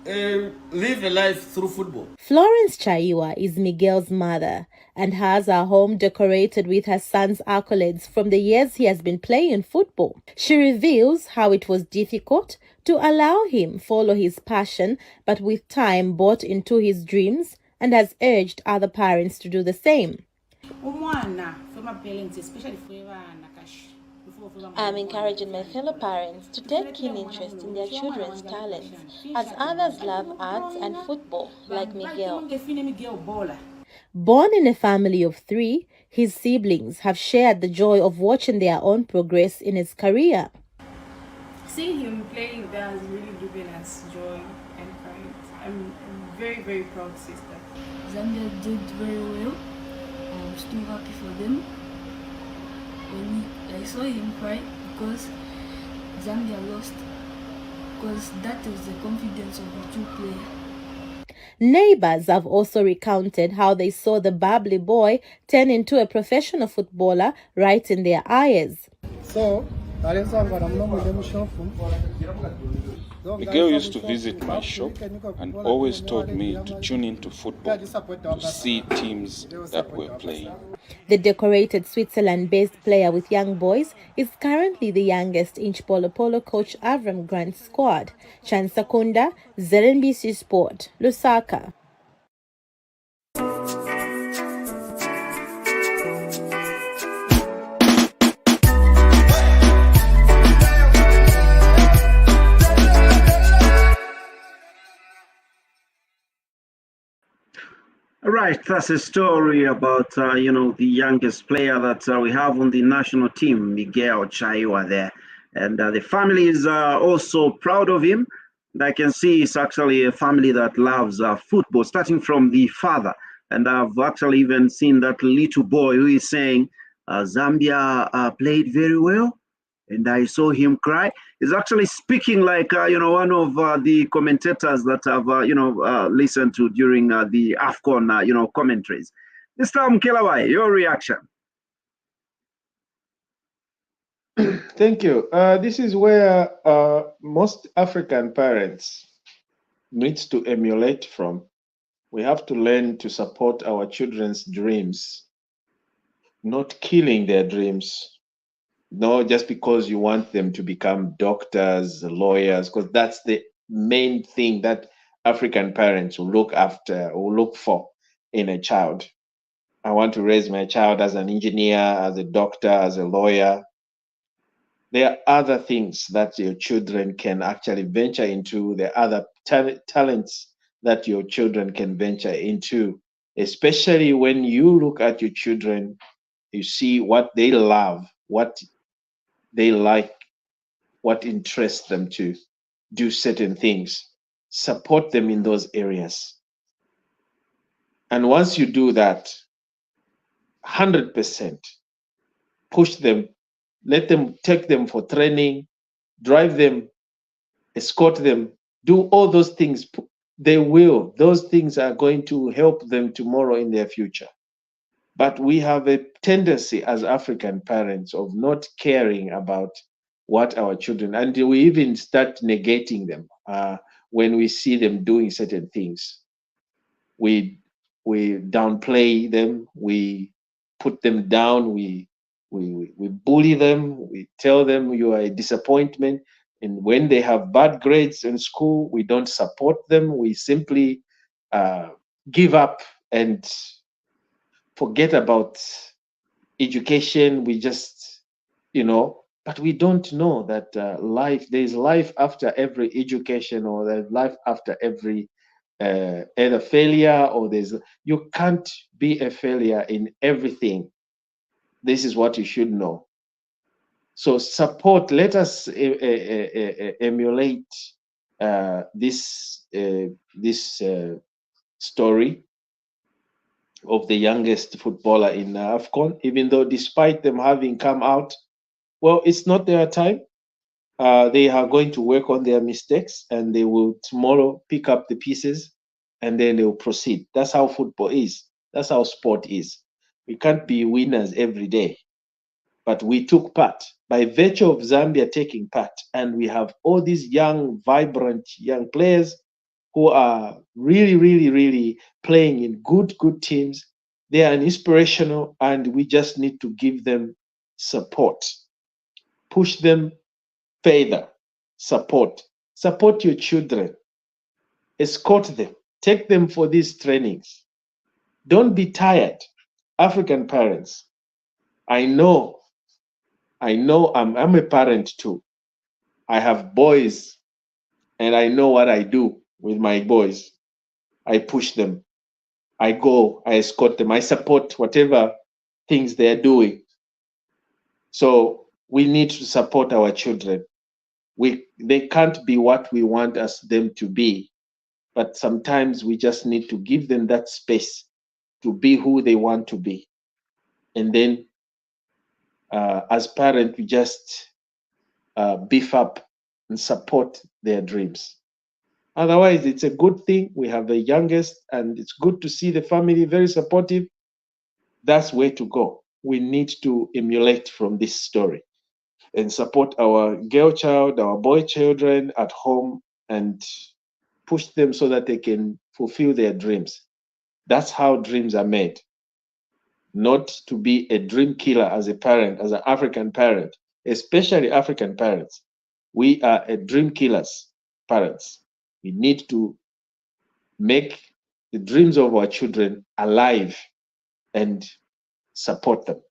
R: live a life through football.
Q: Florence Chaiwa is Miguel's mother and has her home decorated with her son's accolades from the years he has been playing football. She reveals how it was difficult to allow him follow his passion, but with time bought into his dreams and has urged other parents to do the same. I'm encouraging my fellow parents to take keen interest in their children's talents, as others love arts and football, like Miguel. Born in a family of 3, his siblings have shared the joy of watching their own progress in his career.
S: Seeing him playing there has really given us joy and pride. I'm very, very proud sister.
T: Zambia did very well. I'm still happy for them. When I saw him cry because Zambia lost, because that was the confidence of the 2 players.
Q: Neighbors have also recounted how they saw the bubbly boy turn into a professional footballer right in their eyes.
U: So,
V: Miguel used to visit my shop and always told me to tune into football to see teams that were playing.
Q: The decorated Switzerland-based player with young boys is currently the youngest in Polo coach Avram Grant's squad. Chansakunda, ZNBC Sport, Lusaka.
O: All right, that's a story about, the youngest player that we have on the national team, Miguel Chaiwa there. And the family is also proud of him. And I can see it's actually a family that loves football, starting from the father. And I've actually even seen that little boy who is saying, Zambia played very well. And I saw him cry. He's actually speaking like, one of the commentators that I've, listened to during the AFCON, commentaries. Mr. Mkelawai, your reaction?
B: Thank you. This is where most African parents need to emulate from. We have to learn to support our children's dreams, not killing their dreams. No, just because you want them to become doctors, lawyers, because that's the main thing that African parents will look after or look for in a child. I want to raise my child as an engineer, as a doctor, as a lawyer. There are other things that your children can actually venture into. There are other talents that your children can venture into, especially when you look at your children, you see what they love, what they like, what interests them to do certain things. Support them in those areas. And once you do that, 100%, push them, let them take them for training, drive them, escort them, do all those things. They will. Those things are going to help them tomorrow in their future. But we have a tendency as African parents of not caring about what our children, and we even start negating them when we see them doing certain things. We downplay them, we put them down, we bully them, we tell them you are a disappointment. And when they have bad grades in school, we don't support them. We simply give up and forget about education. We just, but we don't know that there's life after every education, or there's life after every either failure, or you can't be a failure in everything. This is what you should know. So support, let us emulate this story of the youngest footballer in AFCON, even though despite them having come out, well, it's not their time. They are going to work on their mistakes, and they will tomorrow pick up the pieces, and then they will proceed. That's how football is. That's how sport is. We can't be winners every day, but we took part. By virtue of Zambia taking part, and we have all these young, vibrant young players who are really, really, really playing in good teams. They are inspirational, and we just need to give them support. Push them further. Support your children. Escort them. Take them for these trainings. Don't be tired. African parents, I know I'm a parent too. I have boys, and I know what I do with my boys. I push them. I go, I escort them, I support whatever things they're doing. So we need to support our children. They can't be what we want them to be, but sometimes we just need to give them that space to be who they want to be. And then as parents, we just beef up and support their dreams. Otherwise, it's a good thing. We have the youngest, and it's good to see the family very supportive. That's where to go. We need to emulate from this story and support our girl child, our boy children at home, and push them so that they can fulfill their dreams. That's how dreams are made. Not to be a dream killer as a parent, as an African parent, especially African parents. We are a dream killers parents. We need to make the dreams of our children alive and support them.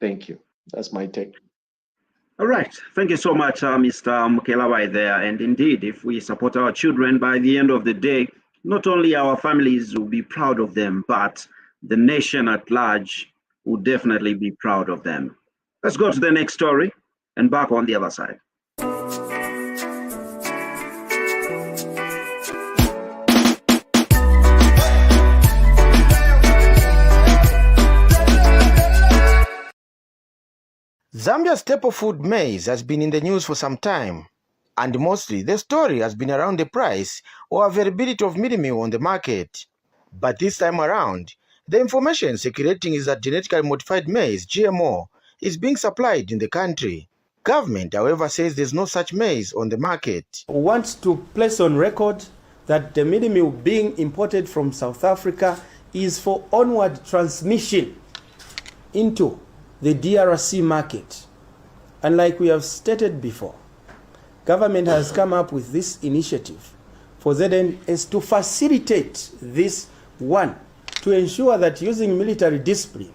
B: Thank you. That's my take.
O: All right. Thank you so much, Mr. Mukelabai there. And indeed, if we support our children, by the end of the day, not only our families will be proud of them, but the nation at large will definitely be proud of them. Let's go to the next story and back on the other side.
D: Zambia's staple food maize has been in the news for some time, and mostly the story has been around the price or availability of mealie meal on the market. But this time around, the information circulating is that genetically modified maize, GMO, is being supplied in the country. Government, however, says there's no such maize on the market.
U: We want to place on record that the mealie meal being imported from South Africa is for onward transmission into the DRC market. And like we have stated before, government has come up with this initiative for ZNS to facilitate this one, to ensure that using military discipline,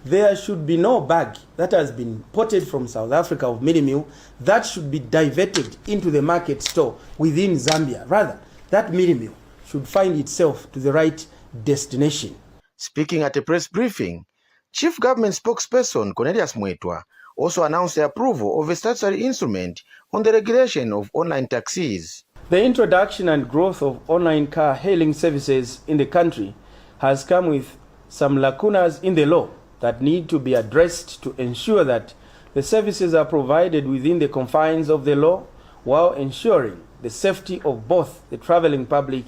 U: there should be no bag that has been imported from South Africa of mealie meal that should be diverted into the market store within Zambia. Rather, that mealie meal should find itself to the right destination.
D: Speaking at a press briefing, Chief Government Spokesperson Cornelius Mwetwa also announced the approval of a statutory instrument on the regulation of online taxis.
U: The introduction and growth of online car hailing services in the country has come with some lacunas in the law that need to be addressed to ensure that the services are provided within the confines of the law while ensuring the safety of both the traveling public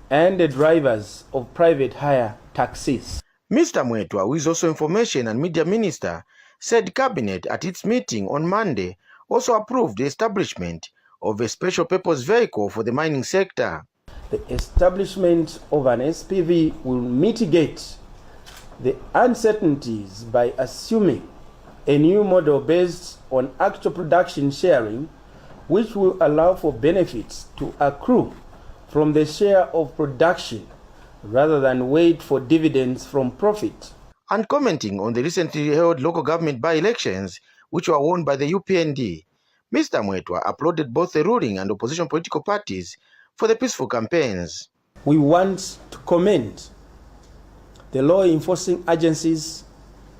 U: and the drivers of private hire taxis.
D: Mr. Mwetwa, who is also Information and Media Minister, said Cabinet at its meeting on Monday also approved the establishment of a special purpose vehicle for the mining sector.
U: The establishment of an SPV will mitigate the uncertainties by assuming a new model based on actual production sharing, which will allow for benefits to accrue from the share of production rather than wait for dividends from profit.
D: And commenting on the recently held local government by-elections, which were won by the UPND, Mr. Mwetwa applauded both the ruling and opposition political parties for the peaceful campaigns.
U: We want to commend the law enforcing agencies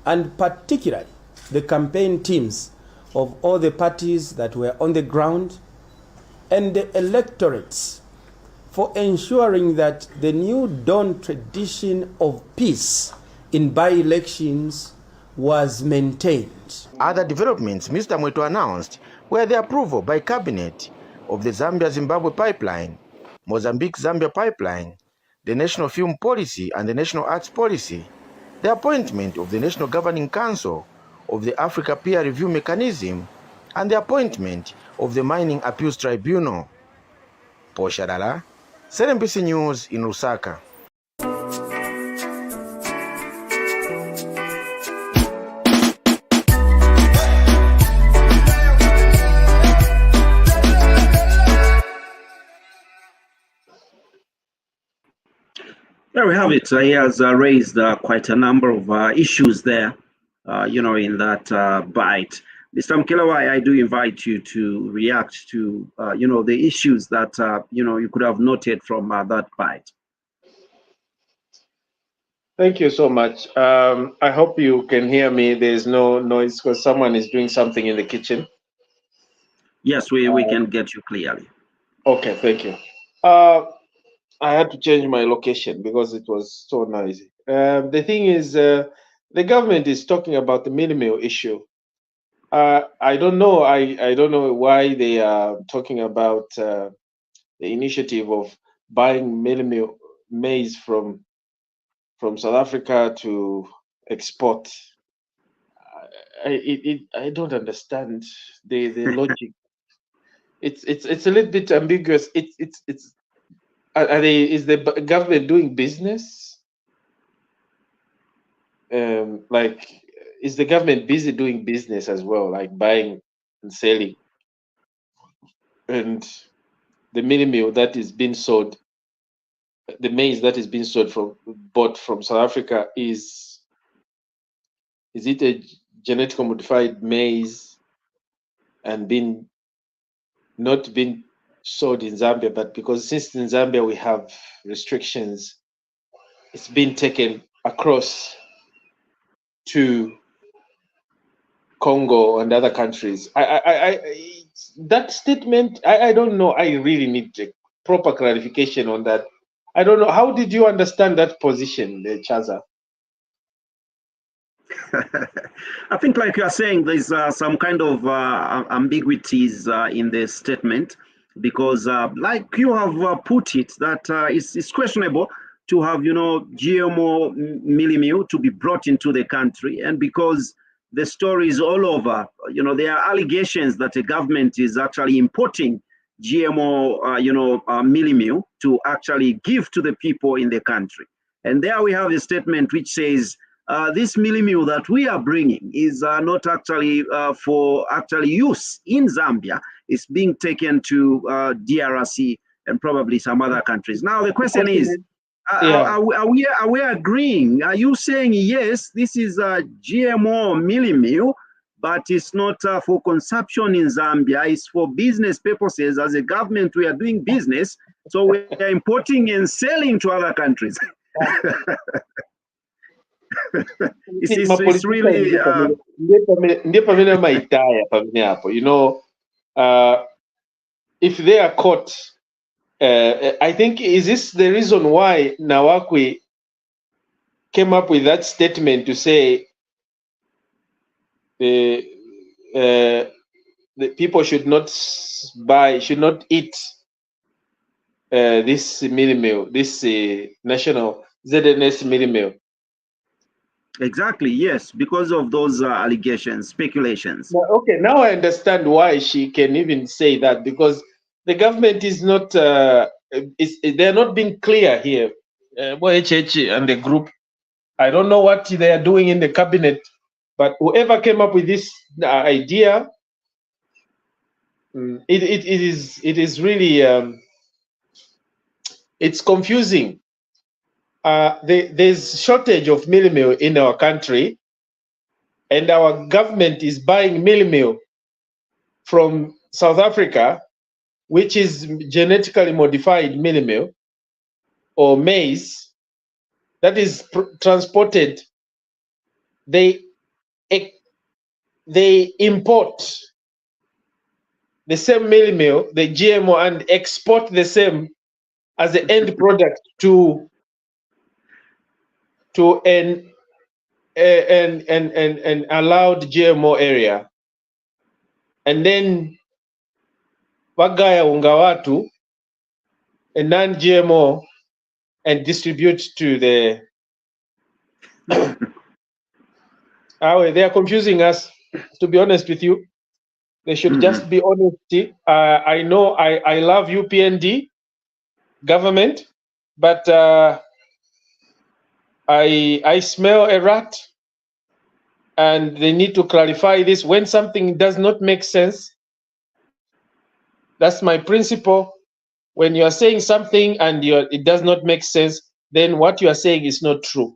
U: and particularly the campaign teams of all the parties that were on the ground and the electorates for ensuring that the new dawn tradition of peace in by-elections was maintained.
D: Other developments Mr. Mwetwa announced were the approval by Cabinet of the Zambia-Zimbabwe Pipeline, Mozambique-Zambia Pipeline, the National Film Policy and the National Arts Policy, the appointment of the National Governing Council of the Africa Peer Review Mechanism, and the appointment of the Mining Appeals Tribunal. Paul Shadala, SNBC News in Lusaka.
O: There we have it. He has raised quite a number of issues there, in that bite. Mr. Mukelabai, I do invite you to react to, the issues that, you could have noted from that bite.
B: Thank you so much. I hope you can hear me. There's no noise because someone is doing something in the kitchen.
O: Yes, we can get you clearly.
B: Okay, thank you. I had to change my location because it was so noisy. The thing is, the government is talking about the mini meal issue. I don't know. I don't know why they are talking about the initiative of buying mini meal maize from South Africa to export. I don't understand the logic. It's a little bit ambiguous. Is the government doing business? Like, is the government busy doing business as well, like buying and selling? And the mini meal that is being sold, the maize that is being bought from South Africa, is it a genetically modified maize and not being sold in Zambia, but because since in Zambia we have restrictions, it's been taken across to Congo and other countries. That statement, I don't know. I really need a proper clarification on that. I don't know. How did you understand that position, Chaza?
O: I think, like you are saying, there's some kind of ambiguities in the statement, because like you have put it, that it's questionable to have, GMO mini meal to be brought into the country. And because the story is all over, there are allegations that the government is actually importing GMO, mini meal to actually give to the people in the country. And there we have a statement which says, this mini meal that we are bringing is not actually for actually use in Zambia. It's being taken to DRC and probably some other countries. Now the question is, are we agreeing? Are you saying yes, this is a GMO mini meal, but it's not for consumption in Zambia? It's for business purposes. As a government, we are doing business, so we are importing and selling to other countries. It's really
B: if they are caught, I think, is this the reason why Nawakwi came up with that statement to say the people should not eat this mini meal, this national ZNS mini meal?
O: Exactly, yes, because of those allegations, speculations.
B: Okay, now I understand why she can even say that, because the government is not, they're not being clear here. HH and the group, I don't know what they are doing in the cabinet, but whoever came up with this idea, it is really, it's confusing. There's shortage of mealie meal in our country, and our government is buying mealie meal from South Africa, which is genetically modified mealie meal or maize that is transported. They import the same mealie meal, the GMO, and export the same as the end product to an allowed GMO area, and then wagaya unga watu a non-GMO and distribute to the they are confusing us, to be honest with you. They should just be honest. I know I love UPND government, but I smell a rat, and they need to clarify this. When something does not make sense, that's my principle. When you are saying something and it does not make sense, then what you are saying is not true.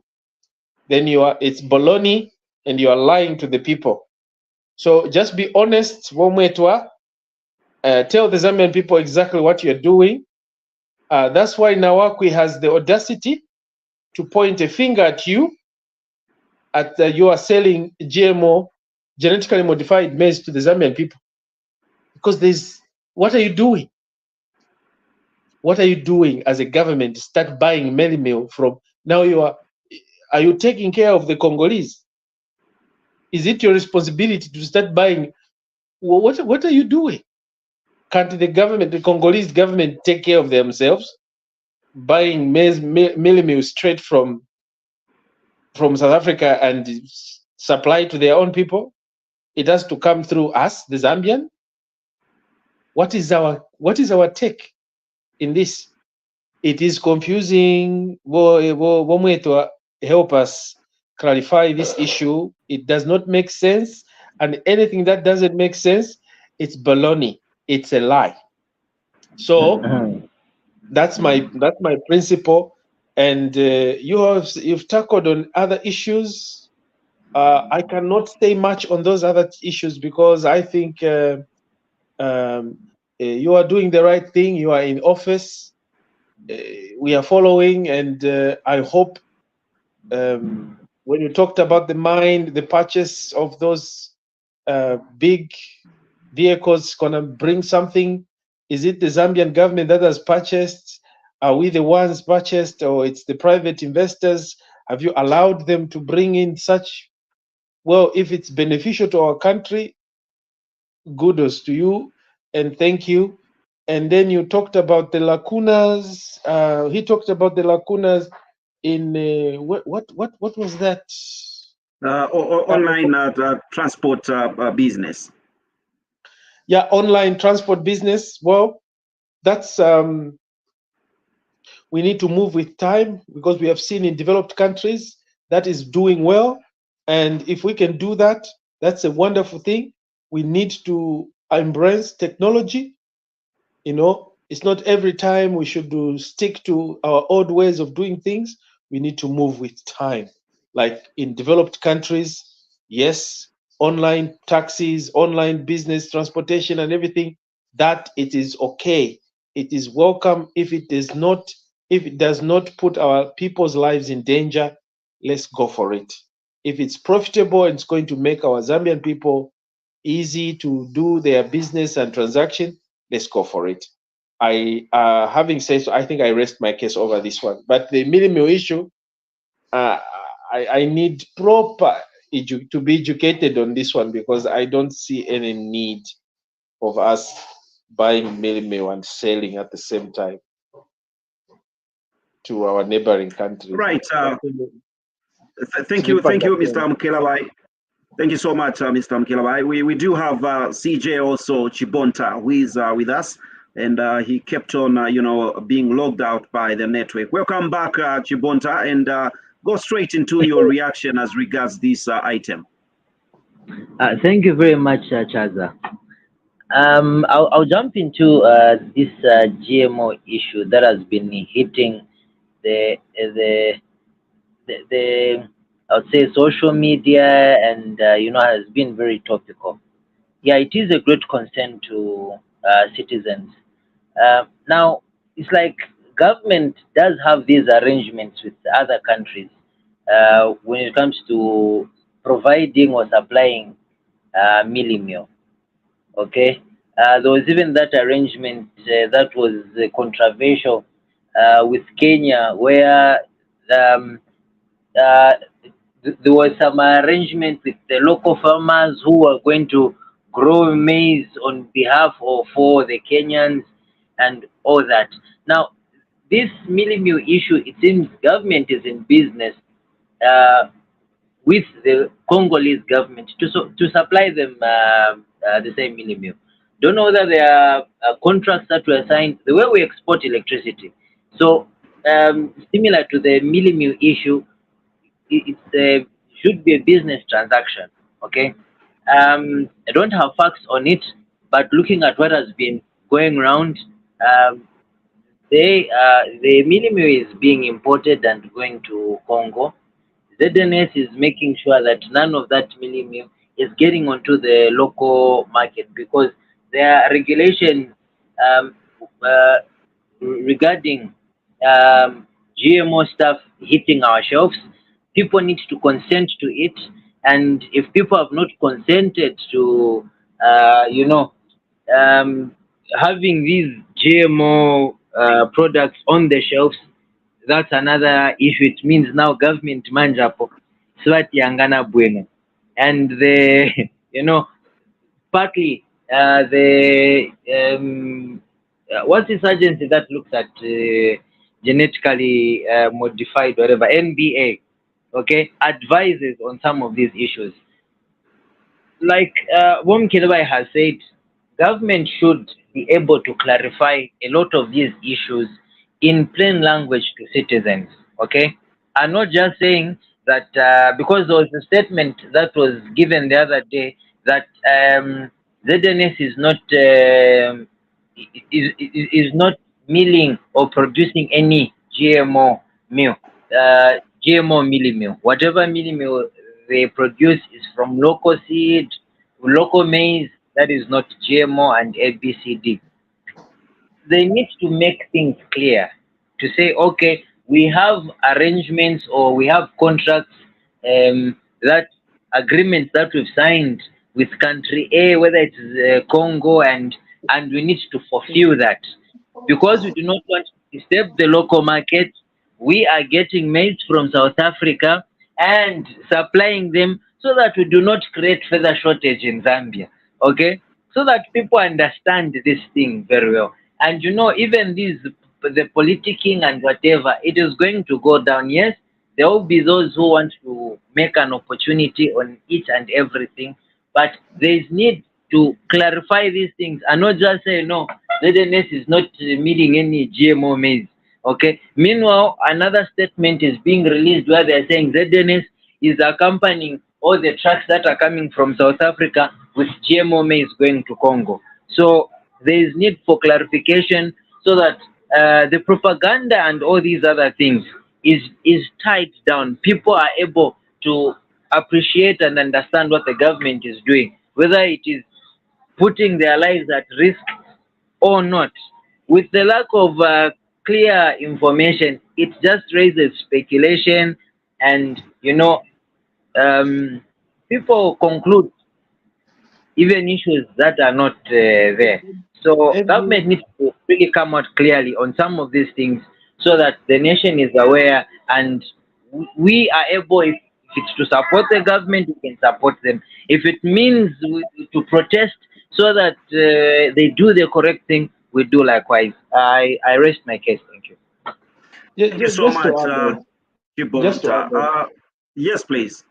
B: Then it's baloney, and you are lying to the people. So just be honest, tell the Zambian people exactly what you're doing. That's why Nawakwi has the audacity to point a finger at you, you are selling GMO, genetically modified maize to the Zambian people. Because what are you doing? What are you doing as a government? Start buying mealie meal from, now are you taking care of the Congolese? Is it your responsibility to start buying? What are you doing? Can't the government, the Congolese government, take care of themselves, buying maize mealie meal straight from South Africa and supply to their own people? It has to come through us, the Zambian. What is our take in this? It is confusing. Womweto, help us clarify this issue. It does not make sense, and anything that doesn't make sense, it's baloney. It's a lie. So that's my principle. And you've tackled on other issues. I cannot say much on those other issues because I think you are doing the right thing. You are in office. We are following, and I hope when you talked about the purchase of those big vehicles gonna bring something. Is it the Zambian government that has purchased? Are we the ones purchased, or it's the private investors? Have you allowed them to bring in such? Well, if it's beneficial to our country, kudos to you and thank you. And then you talked about the lacunas. He talked about the lacunas in what was that?
O: Online transport business.
B: Yeah, online transport business. Well, that's we need to move with time because we have seen in developed countries that is doing well. And if we can do that, that's a wonderful thing. We need to embrace technology. You know, it's not every time we should stick to our old ways of doing things. We need to move with time. Like in developed countries, yes, online taxis, online business, transportation, and everything, that it is okay. It is welcome. If it does not put our people's lives in danger, let's go for it. If it's profitable and it's going to make our Zambian people easy to do their business and transaction, let's go for it. Having said so, I think I rest my case over this one. But the minimum issue, I need proper to be educated on this one because I don't see any need of us buying meal and selling at the same time to our neighboring countries.
O: Right. Thank you, Mr. Mukelabai. Thank you so much, Mr. Mukelabai. We do have CJ also Chibonta, who is with us, and he kept on, being logged out by the network. Welcome back, Chibonta, and go straight into your reaction as regards this item.
G: Thank you very much, Chaza. I'll jump into this GMO issue that has been hitting the I would say social media and has been very topical. Yeah, it is a great concern to citizens. Now it's like government does have these arrangements with other countries when it comes to providing or supplying mealie meal. Okay, there was even that arrangement that was controversial with Kenya, where there was some arrangement with the local farmers who were going to grow maize on behalf or for the Kenyans and all that. Now, this mealie meal issue, it seems government is in business with the Congolese government to supply them the same mealie meal. Don't know whether there are contracts that were signed the way we export electricity. So similar to the mealie meal issue, it should be a business transaction. Okay, I don't have facts on it, but looking at what has been going around, the mealie meal is being imported and going to Congo. ZNS is making sure that none of that mealie meal is getting onto the local market because there are regulations regarding GMO stuff hitting our shelves. People need to consent to it, and if people have not consented to, having these GMO products on the shelves, that's another issue. It means now government manjapo swat yangana bueno, and the partly what's this agency that looks at genetically modified whatever, NBA, okay, advises on some of these issues. Like Wom Kilebai has said, government should be able to clarify a lot of these issues in plain language to citizens, okay? I'm not just saying that because there was a statement that was given the other day that ZNS is not milling or producing any GMO meal, GMO milling meal. Whatever milling meal they produce is from local seed, local maize, that is not GMO and ABCD. They need to make things clear to say, okay, we have arrangements or we have contracts, that agreements that we've signed with country A, whether it's Congo, and we need to fulfill that. Because we do not want to disturb the local market, we are getting maize from South Africa and supplying them so that we do not create further shortage in Zambia, okay? So that people understand this thing very well. And even the politicking and whatever, it is going to go down. Yes, there will be those who want to make an opportunity on each and everything, but there is need to clarify these things and not just say, no, ZNS is not meeting any GMO maize. Okay. Meanwhile, another statement is being released where they're saying ZNS is accompanying all the trucks that are coming from South Africa with GMO maize going to Congo. So there is need for clarification so that the propaganda and all these other things is tied down. People are able to appreciate and understand what the government is doing, whether it is putting their lives at risk or not. With the lack of clear information, it just raises speculation, and people conclude even issues that are not there. So government needs to really come out clearly on some of these things so that the nation is aware, and we are able, if it's to support the government, we can support them. If it means to protest so that they do the correct thing, we do likewise. I rest my case. Thank you.
O: Thank you so much, Chibonta. Yes, please.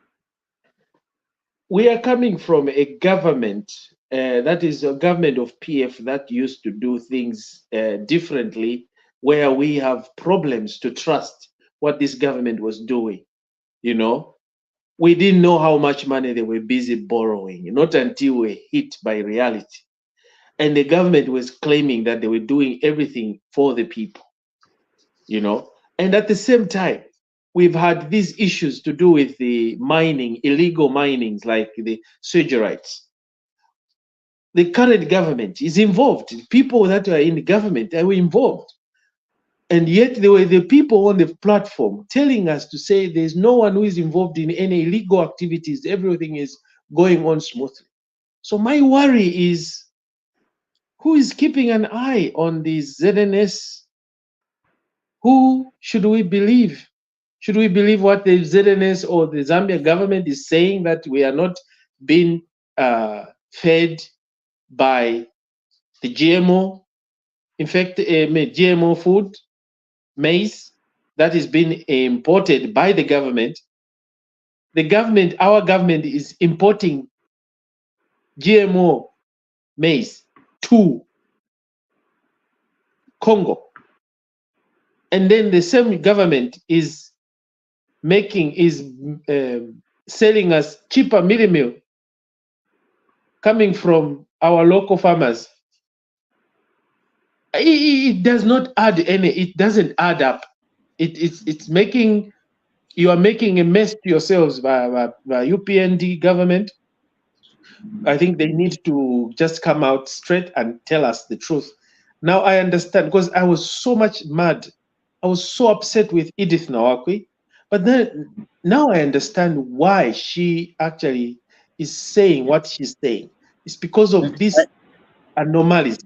B: We are coming from a government that is a government of PF that used to do things differently, where we have problems to trust what this government was doing. We didn't know how much money they were busy borrowing, not until we were hit by reality. And the government was claiming that they were doing everything for the people, And at the same time, we've had these issues to do with the mining, illegal minings like the Suderites. The current government is involved. People that are in the government, they were involved. And yet there were the people on the platform telling us to say there's no one who is involved in any illegal activities. Everything is going on smoothly. So my worry is, who is keeping an eye on these ZNS? Who should we believe? Should we believe what the ZNS or the Zambia government is saying, that we are not being fed by the GMO, in fact, GMO food, maize, that is being imported by the government? The government, our government, is importing GMO maize to Congo. And then the same government is selling us cheaper milli meal coming from our local farmers. It does not add any. It doesn't add up. It's making, you are making a mess to yourselves by UPND government. I think they need to just come out straight and tell us the truth. Now I understand, because I was so much mad I was so upset with Edith Nawakwi. But then now I understand why she actually is saying what she's saying. It's because of this anomalies.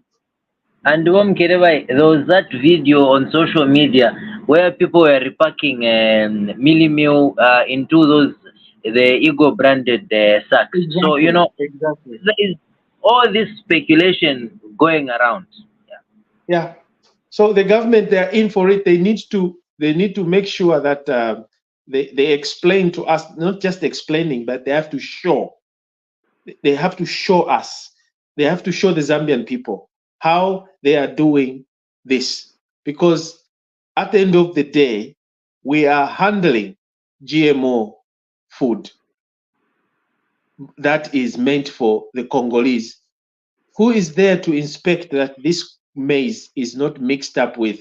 G: And there was that video on social media where people were repacking Millie Meal into the Ego branded sacks.
B: Exactly.
G: So
B: Exactly.
G: there is all this speculation going around.
B: Yeah. So the government, they're in for it. They need to make sure that they explain to us, not just explaining, but they have to show. They have to show us. They have to show the Zambian people how they are doing this. Because at the end of the day, we are handling GMO food that is meant for the Congolese. Who is there to inspect that this maize is not mixed up with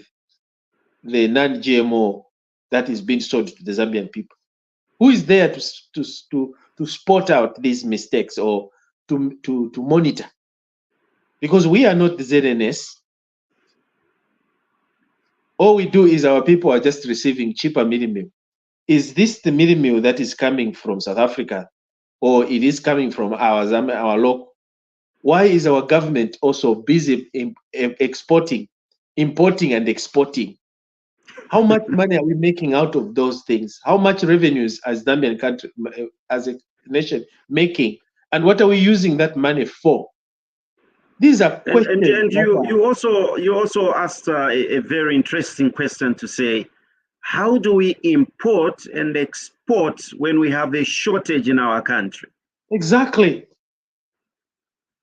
B: the non-GMO that is being sold to the Zambian people? Who is there to spot out these mistakes or to monitor? Because we are not the ZNS. All we do is our people are just receiving cheaper milling meal. Is this the milling meal that is coming from South Africa, or it is coming from our local? Why is our government also busy importing and exporting? How much money are we making out of those things? How much revenues as Zambian country, as a nation, making? And what are we using that money for? These are questions.
O: And you also asked a very interesting question to say, how do we import and export when we have a shortage in our country?
B: Exactly.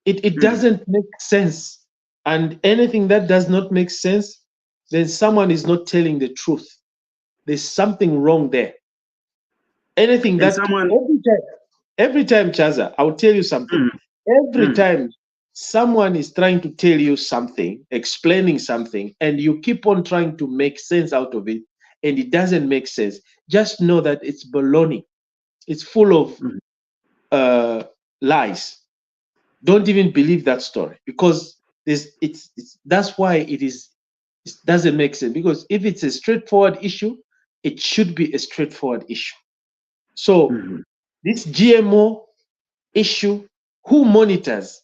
B: It doesn't make sense. And anything that does not make sense, then someone is not telling the truth. There's something wrong there. Anything that every time, Chaza, I'll tell you something. Every time someone is trying to tell you something, explaining something, and you keep on trying to make sense out of it, and it doesn't make sense, just know that it's baloney. It's full of lies. Don't even believe that story, because that's why it doesn't make sense. Because if it's a straightforward issue, it should be a straightforward issue. So this GMO issue, who monitors?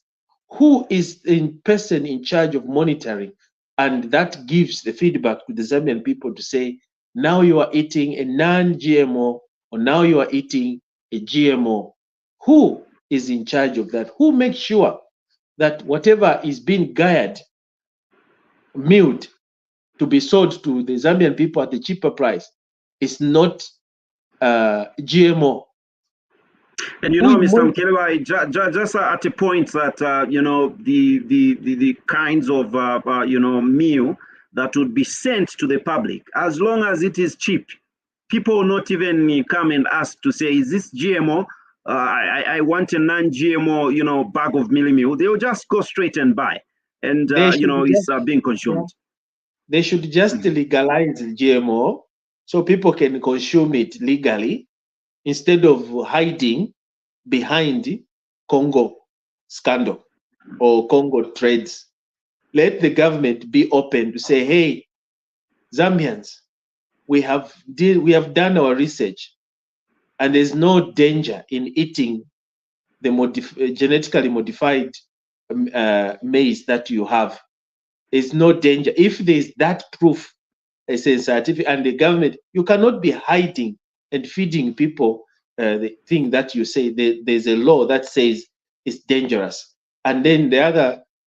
B: Who is in person in charge of monitoring? And that gives the feedback to the Zambian people to say, now you are eating a non-GMO, or now you are eating a GMO. Who is in charge of that? Who makes sure that whatever is being milled to be sold to the Zambian people at a cheaper price is not GMO?
O: And Mr. Mkeleba, just at a point that the kinds of meal that would be sent to the public, as long as it is cheap, people will not even come and ask to say, is this GMO? I want a non-GMO, bag of milling meal. They'll just go straight and buy, and it's being consumed.
B: They should just legalize GMO so people can consume it legally, instead of hiding behind Congo scandal or Congo trades. Let the government be open to say, hey, Zambians, we have done our research, and there's no danger in eating the genetically modified maize that you have. There's no danger. If there's that proof, as a scientific, and the government, you cannot be hiding and feeding people the thing that you say. There's a law that says it's dangerous, and then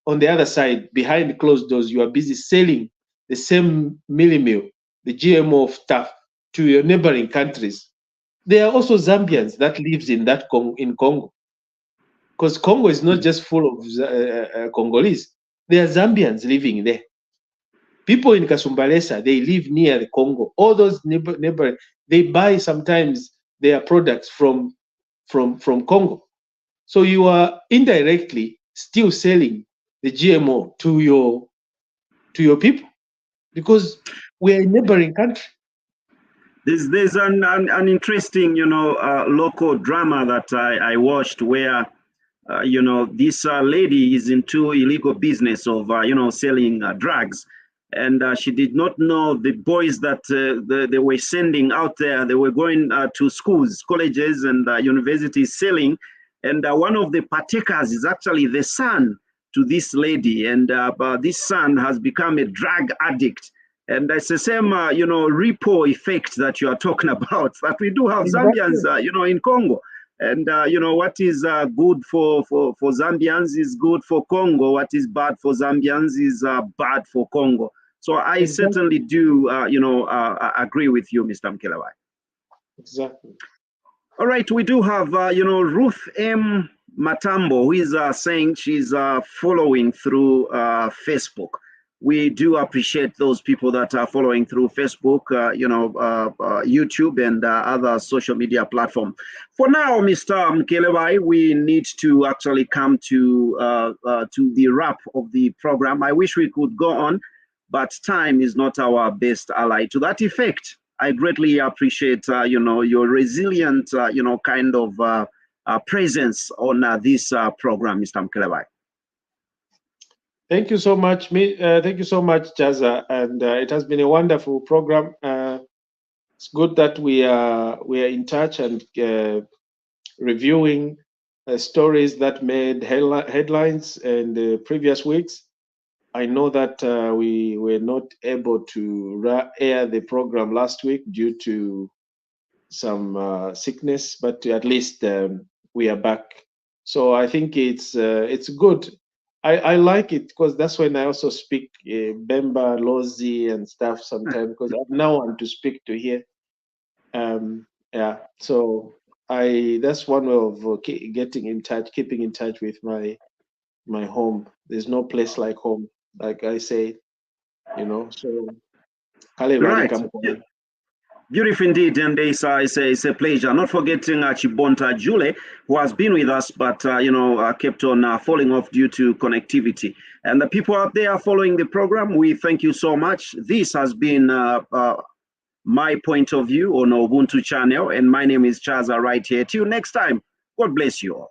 B: on the other side, behind closed doors, you are busy selling the same milling meal, the GMO stuff, to your neighboring countries. There are also Zambians that lives in Congo, because Congo is not just full of Congolese. There are Zambians living there. People in Kasumbalesa, they live near the Congo. All those neighbor, they buy sometimes their products from Congo. So you are indirectly still selling the GMO to your people, because we're a neighboring country.
O: There's an interesting, local drama that I watched where, this lady is into illegal business of, selling drugs. and she did not know the boys that they were sending out there. They were going to schools, colleges, and universities selling. And one of the partakers is actually the son to this lady. And this son has become a drug addict. And it's the same, ripple effect that you are talking about, that we do have Zambians, in Congo. And, what is good for Zambians is good for Congo. What is bad for Zambians is bad for Congo. So I certainly do, agree with you, Mr. Mkelewai.
B: Exactly.
O: All right, we do have, Ruth M. Matambo, who is saying she's following through Facebook. We do appreciate those people that are following through Facebook, YouTube, and other social media platforms. For now, Mr. Mkelewai, we need to actually come to the wrap of the program. I wish we could go on, but time is not our best ally. To that effect, I greatly appreciate, your resilient, kind of presence on this program, Mr. Mkelewai.
B: Thank you so much, thank you so much, Jaza, and it has been a wonderful program. It's good that we are in touch and reviewing stories that made headlines in the previous weeks. I know that we were not able to air the program last week due to some sickness, but at least we are back. So I think it's good. I like it because that's when I also speak Bemba, Lozi, and stuff sometimes, because I now want to speak to here. Yeah, so that's one way of getting in touch, keeping in touch with my home. There's no place like home, like I say, so
O: right. Beautiful indeed, and it's a pleasure. Not forgetting Chibonta Jule, who has been with us, but kept on falling off due to connectivity. And the people out there following the program, we thank you so much. This has been my point of view on Ubuntu channel, and my name is Chaza right here. Till next time, God bless you all.